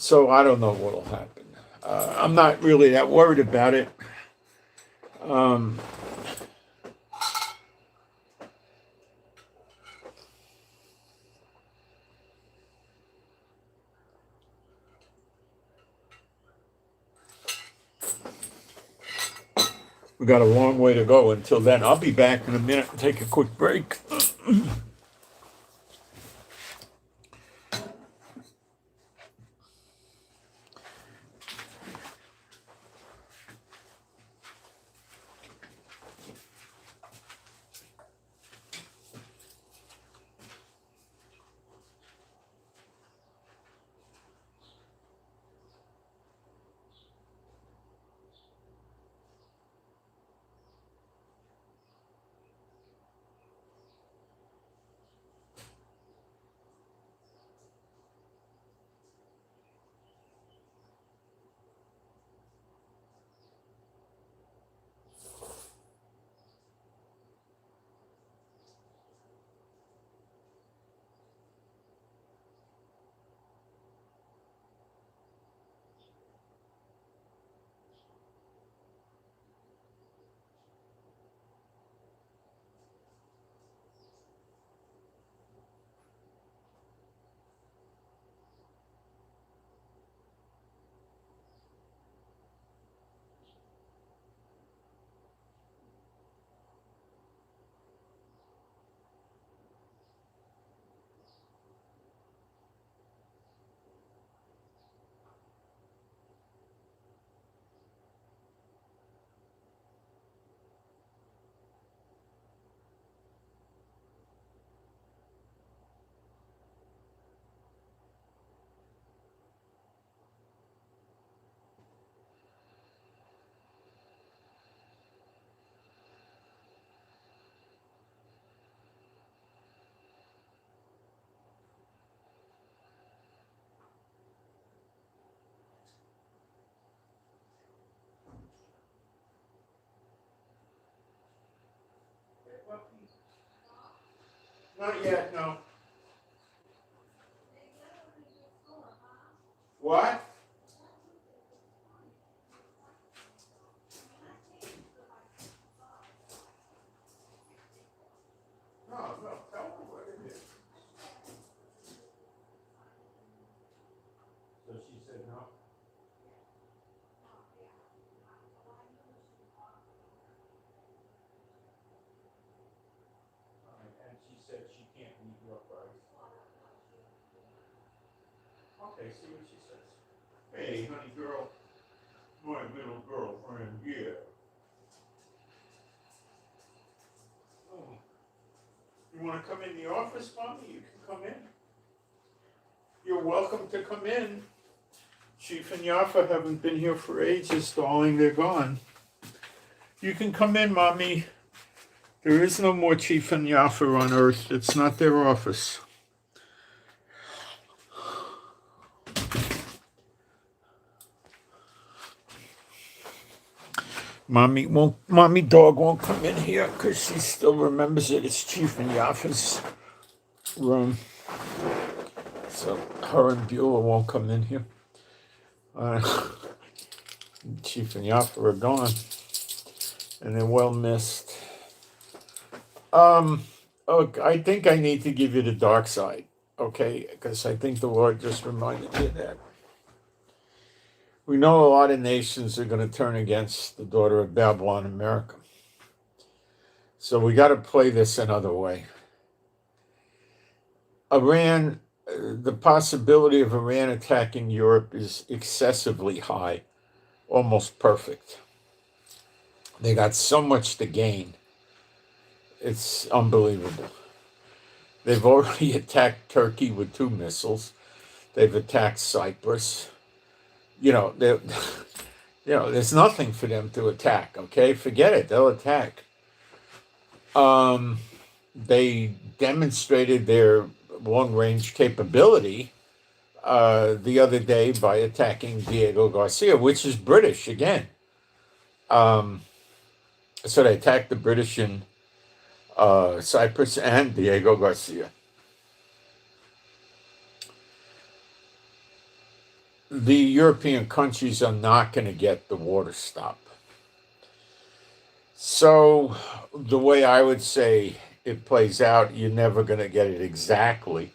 So I don't know what'll happen. I'm not really that worried about it. Um, we got a long way to go until then. I'll be back in a minute and take a quick break. Not yet, no. What? No, tell me what it is. So she said no. And she said she can't meet your price. Okay, see what she says. Hey, honey girl, my little girlfriend, yeah. Oh. You want to come in the office, Mommy? You can come in. You're welcome to come in. Chief and Yaffa haven't been here for ages, darling. They're gone. You can come in, Mommy. There is no more Chief and Yaffa on Earth. It's not their office. Mommy dog won't come in here because she still remembers it. It's Chief and Yaffa's room. So her and Beulah won't come in here. Chief and Yaffa are gone. And they're well missed. Look, I think I need to give you the dark side, okay? Because I think the Lord just reminded me of that. We know a lot of nations are going to turn against the daughter of Babylon, America. So we got to play this another way. Iran, the possibility of Iran attacking Europe is excessively high, almost perfect. They got so much to gain. It's unbelievable. They've already attacked Turkey with 2 missiles. They've attacked Cyprus. There's nothing for them to attack, okay? Forget it. They'll attack. They demonstrated their long-range capability the other day by attacking Diego Garcia, which is British, again. So they attacked the British in Cyprus and Diego Garcia. the European countries are not going to get the war to stop. So the way I would say it plays out, you're never going to get it exactly,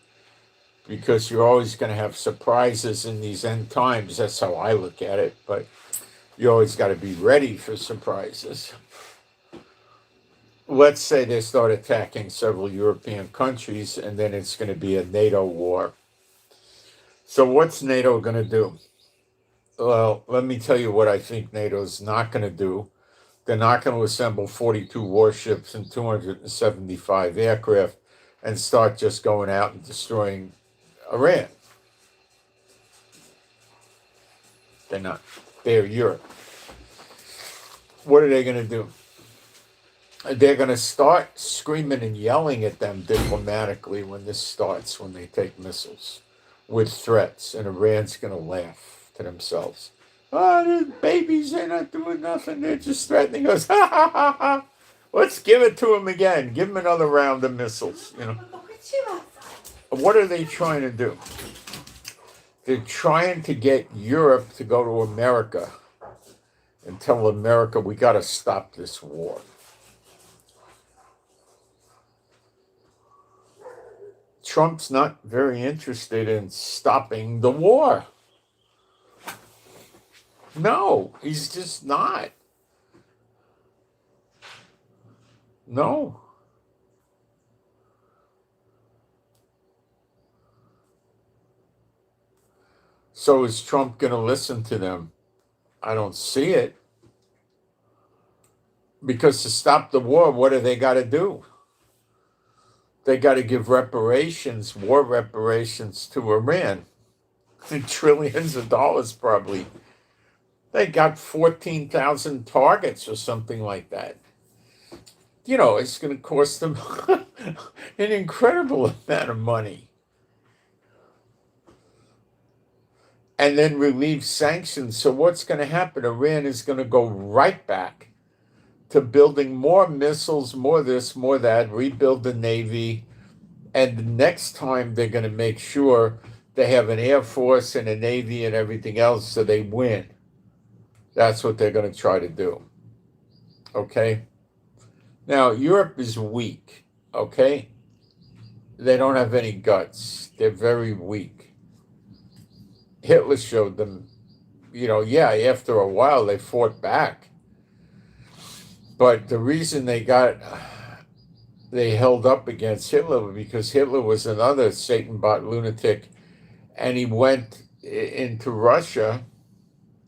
because you're always going to have surprises in these end times. That's how I look at it. But you always got to be ready for surprises. Let's say they start attacking several European countries, and then it's going to be a NATO war. So what's NATO going to do? Well, let me tell you what I think NATO's not going to do. They're not going to assemble 42 warships and 275 aircraft and start just going out and destroying Iran. They're not. They're Europe. What are they going to do? They're going to start screaming and yelling at them diplomatically when this starts, when they take missiles with threats, and Iran's going to laugh to themselves. Oh, there's babies, they're not doing nothing, they're just threatening us. Ha ha ha ha. Let's give it to them again. Give them another round of missiles. What are they trying to do? They're trying to get Europe to go to America and tell America, we got to stop this war. Trump's not very interested in stopping the war. No, he's just not. No. So is Trump going to listen to them? I don't see it. Because to stop the war, what do they got to do? They got to give reparations, war reparations to Iran. Trillions of dollars probably. They got 14,000 targets or something like that. You know, it's going to cost them an incredible amount of money. And then relieve sanctions. So what's going to happen? Iran is going to go right back to building more missiles, more this, more that, rebuild the Navy. And the next time they're going to make sure they have an Air Force and a Navy and everything else so they win. That's what they're going to try to do. Okay? Now, Europe is weak. Okay? They don't have any guts. They're very weak. Hitler showed them, after a while they fought back. But the reason they held up against Hitler was because Hitler was another Satan-bot lunatic, and he went into Russia,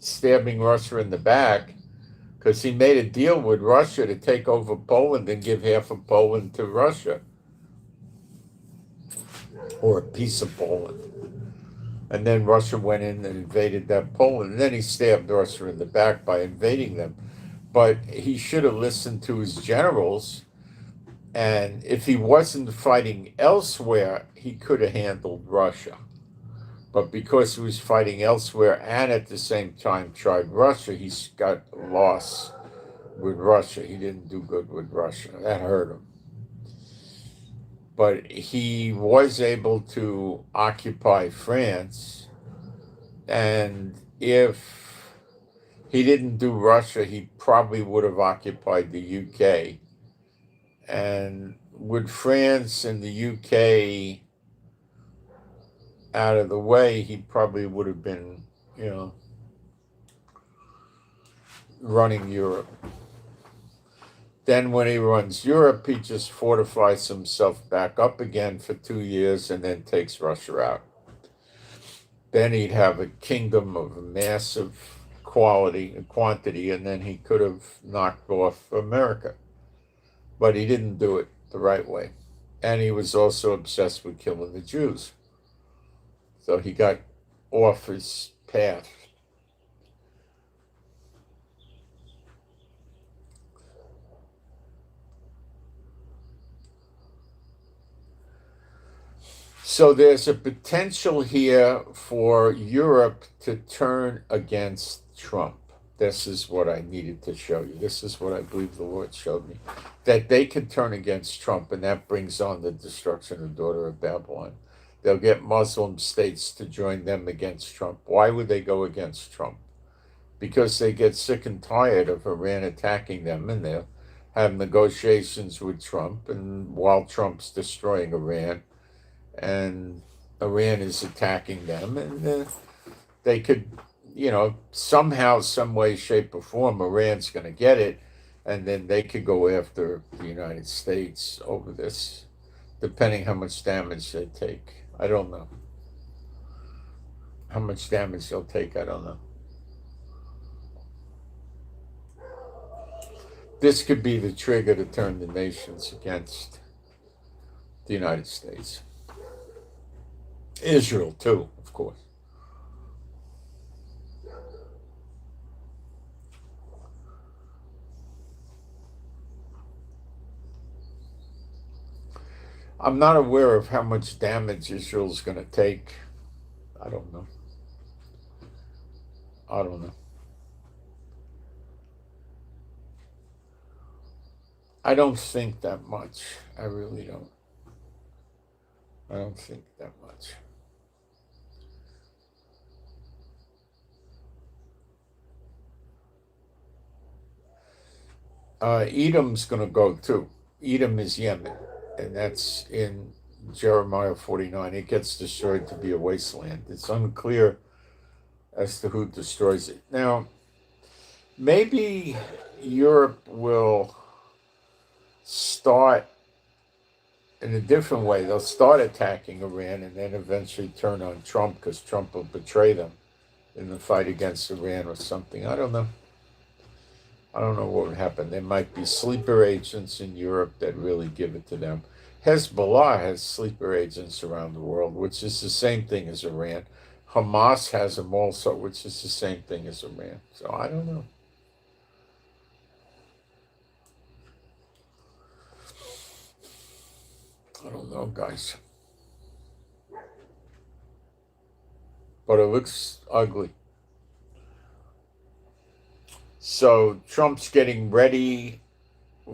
stabbing Russia in the back, because he made a deal with Russia to take over Poland and give half of Poland to Russia, or a piece of Poland. And then Russia went in and invaded that Poland, and then he stabbed Russia in the back by invading them. But he should have listened to his generals, and if he wasn't fighting elsewhere, he could have handled Russia. But because he was fighting elsewhere and at the same time tried Russia, he's got loss with Russia. He didn't do good with Russia. That hurt him. But he was able to occupy France, and if he didn't do Russia, he probably would have occupied the UK. And with France and the UK out of the way, he probably would have been, running Europe. Then when he runs Europe, he just fortifies himself back up again for 2 years and then takes Russia out. Then he'd have a kingdom of a massive quantity, and then he could have knocked off America. But he didn't do it the right way. And he was also obsessed with killing the Jews. So he got off his path. So there's a potential here for Europe to turn against Trump. This is what I needed to show you. This is what I believe the Lord showed me. That they can turn against Trump, and that brings on the destruction of the daughter of Babylon. they'll get Muslim states to join them against Trump. Why would they go against Trump? Because they get sick and tired of Iran attacking them, and they'll have negotiations with Trump, and while Trump's destroying Iran, and Iran is attacking them, and they could, somehow, some way, shape, or form, Iran's going to get it, and then they could go after the United States over this, depending how much damage they take. I don't know. How much damage they'll take, I don't know. This could be the trigger to turn the nations against the United States. Israel, too, of course. I'm not aware of how much damage Israel's going to take. I don't know. I don't think that much. I really don't. I don't think that much. Edom's going to go too. Edom is Yemen, and that's in Jeremiah 49. It gets destroyed to be a wasteland. It's unclear as to who destroys it. Now, maybe Europe will start in a different way. They'll start attacking Iran and then eventually turn on Trump because Trump will betray them in the fight against Iran or something. I don't know. I don't know what would happen. There might be sleeper agents in Europe that really give it to them. Hezbollah has sleeper agents around the world, which is the same thing as Iran. Hamas has them also, which is the same thing as Iran. So I don't know. I don't know, guys. But it looks ugly. So Trump's getting ready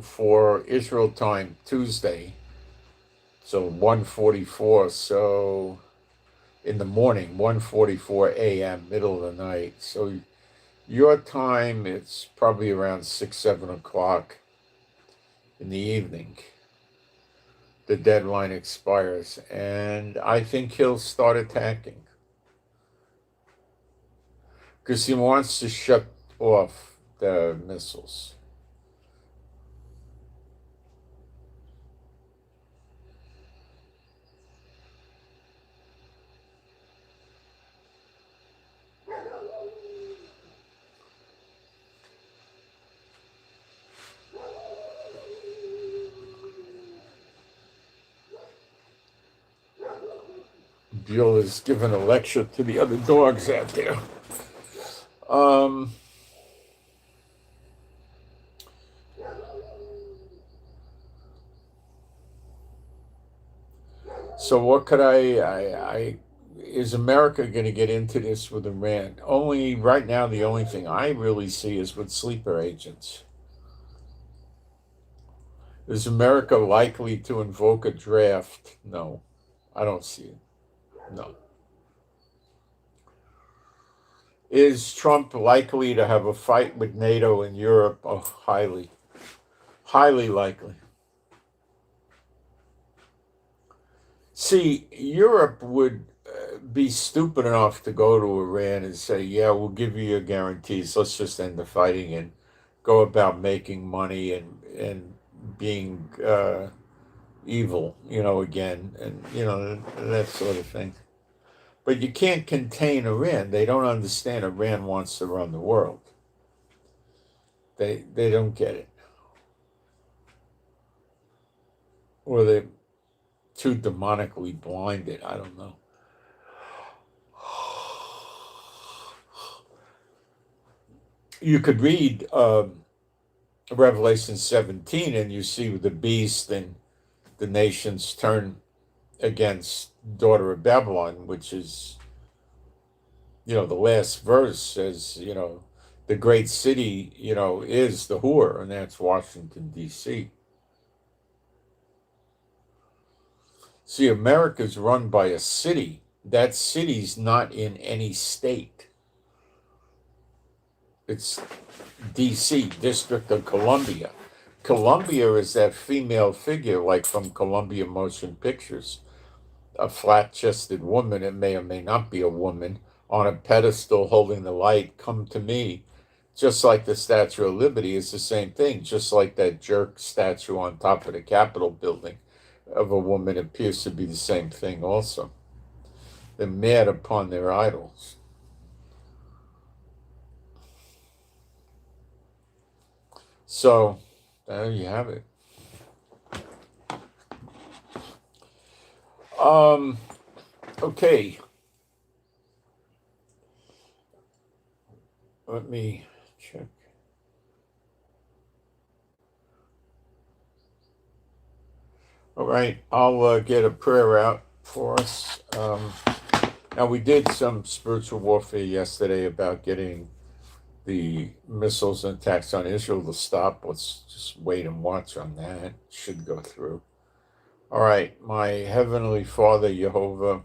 for Israel time Tuesday. So 1:44. So in the morning, 1:44 a.m., middle of the night. So your time, it's probably around 6, 7 o'clock in the evening. The deadline expires, and I think he'll start attacking because he wants to shut off the missiles. Beulah's giving a lecture to the other dogs out there. So what could is America going to get into this with Iran? Only right now, the only thing I really see is with sleeper agents. Is America likely to invoke a draft? No, I don't see it. No. Is Trump likely to have a fight with NATO in Europe? Oh, highly likely. See, Europe would be stupid enough to go to Iran and say, yeah, we'll give you your guarantees. Let's just end the fighting and go about making money and being evil, again, and, that sort of thing. But you can't contain Iran. They don't understand Iran wants to run the world. They don't get it. Or they're too demonically blinded. I don't know. You could read Revelation 17 and you see the beast and the nations turn against daughter of Babylon, which is, the last verse says, the great city, is the whore, and that's Washington, D.C. See, America's run by a city. That city's not in any state. It's D.C., District of Columbia. Columbia is that female figure, like from Columbia Motion Pictures, a flat-chested woman, it may or may not be a woman, on a pedestal holding the light, come to me. Just like the Statue of Liberty is the same thing, just like that jerk statue on top of the Capitol building of a woman appears to be the same thing also. They're mad upon their idols. So, there you have it. Okay. Let me check. All right, I'll get a prayer out for us. Now, we did some spiritual warfare yesterday about getting the missiles and attacks on Israel to stop. Let's just wait and watch on that. It should go through. All right, my Heavenly Father, Jehovah,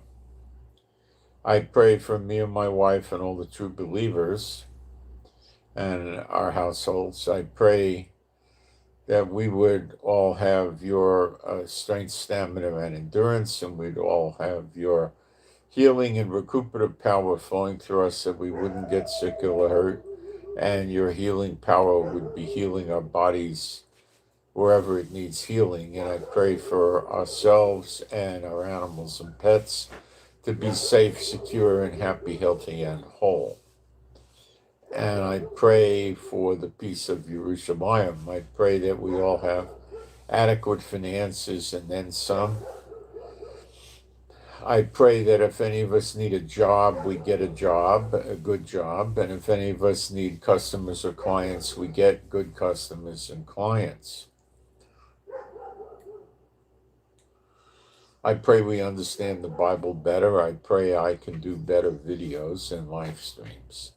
I pray for me and my wife and all the true believers and our households. I pray that we would all have your strength, stamina, and endurance, and we'd all have your healing and recuperative power flowing through us, that we wouldn't get sick or hurt, and your healing power would be healing our bodies wherever it needs healing. And I pray for ourselves and our animals and pets to be safe, secure, and happy, healthy, and whole. And I pray for the peace of Jerusalem. I pray that we all have adequate finances and then some. I pray that if any of us need a job, we get a job, a good job. And if any of us need customers or clients, we get good customers and clients. I pray we understand the Bible better. I pray I can do better videos and live streams.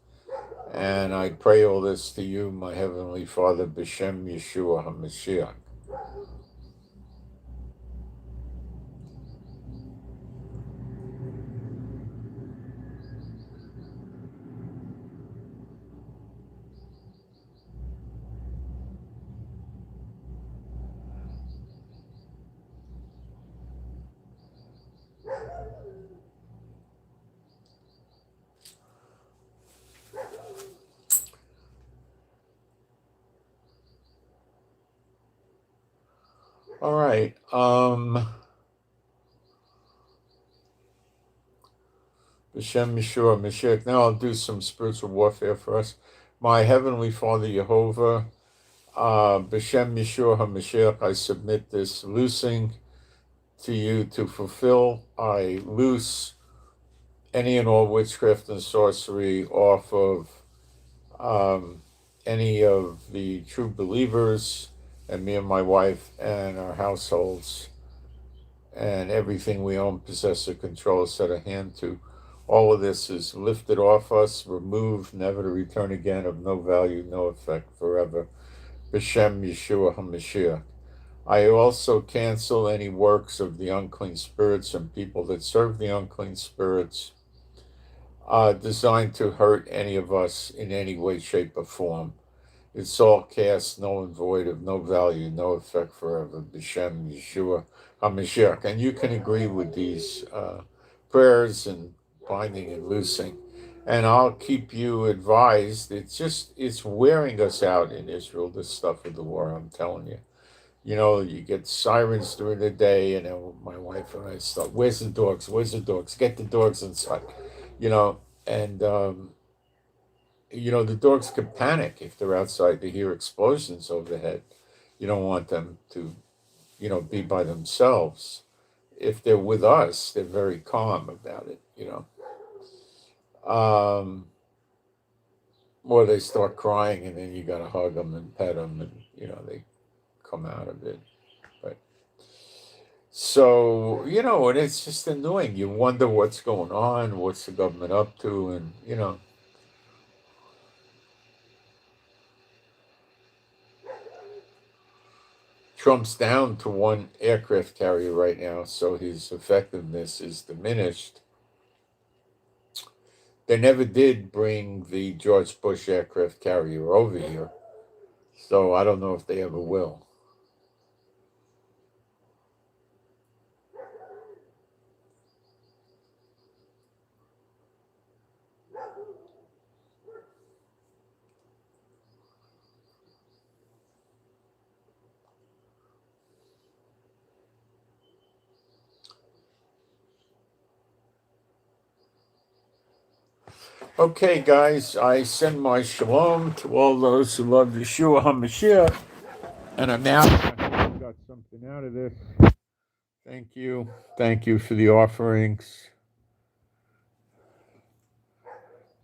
And I pray all this to you, my Heavenly Father, B'Shem Yeshua HaMashiach. All right. B'Shem Yeshua HaMashiach. Now I'll do some spiritual warfare for us. My Heavenly Father, Jehovah, B'Shem Yeshua HaMashiach, I submit this loosing to you to fulfill. I loose any and all witchcraft and sorcery off of any of the true believers and me and my wife and our households and everything we own, possess, or control, set a hand to. All of this is lifted off us, removed, never to return again, of no value, no effect, forever. B'Shem Yeshua HaMashiach. I also cancel any works of the unclean spirits and people that serve the unclean spirits designed to hurt any of us in any way, shape, or form. It's all cast, null and void, of no value, no effect, forever. B'Shem Yeshua HaMashiach. And you can agree with these prayers and binding and loosing. And I'll keep you advised. It's wearing us out in Israel, this stuff of the war, I'm telling you. You know, you get sirens during the day, and then my wife and I start, where's the dogs? Where's the dogs? Get the dogs inside. You know, and you know, the dogs could panic if they're outside. They hear explosions overhead. You don't want them to, you know, be by themselves. If they're with us, they're very calm about it, you know. Or they start crying, and then you got to hug them and pet them, and, you know, they come out of it. But so, you know, and it's just annoying. You wonder what's going on, what's the government up to, and, you know. Trump's down to one aircraft carrier right now, so his effectiveness is diminished. They never did bring the George Bush aircraft carrier over here, so I don't know if they ever will. Okay, guys, I send my shalom to all those who love Yeshua HaMashiach, and I'm out. I hope you got something out of this. Thank you. Thank you for the offerings.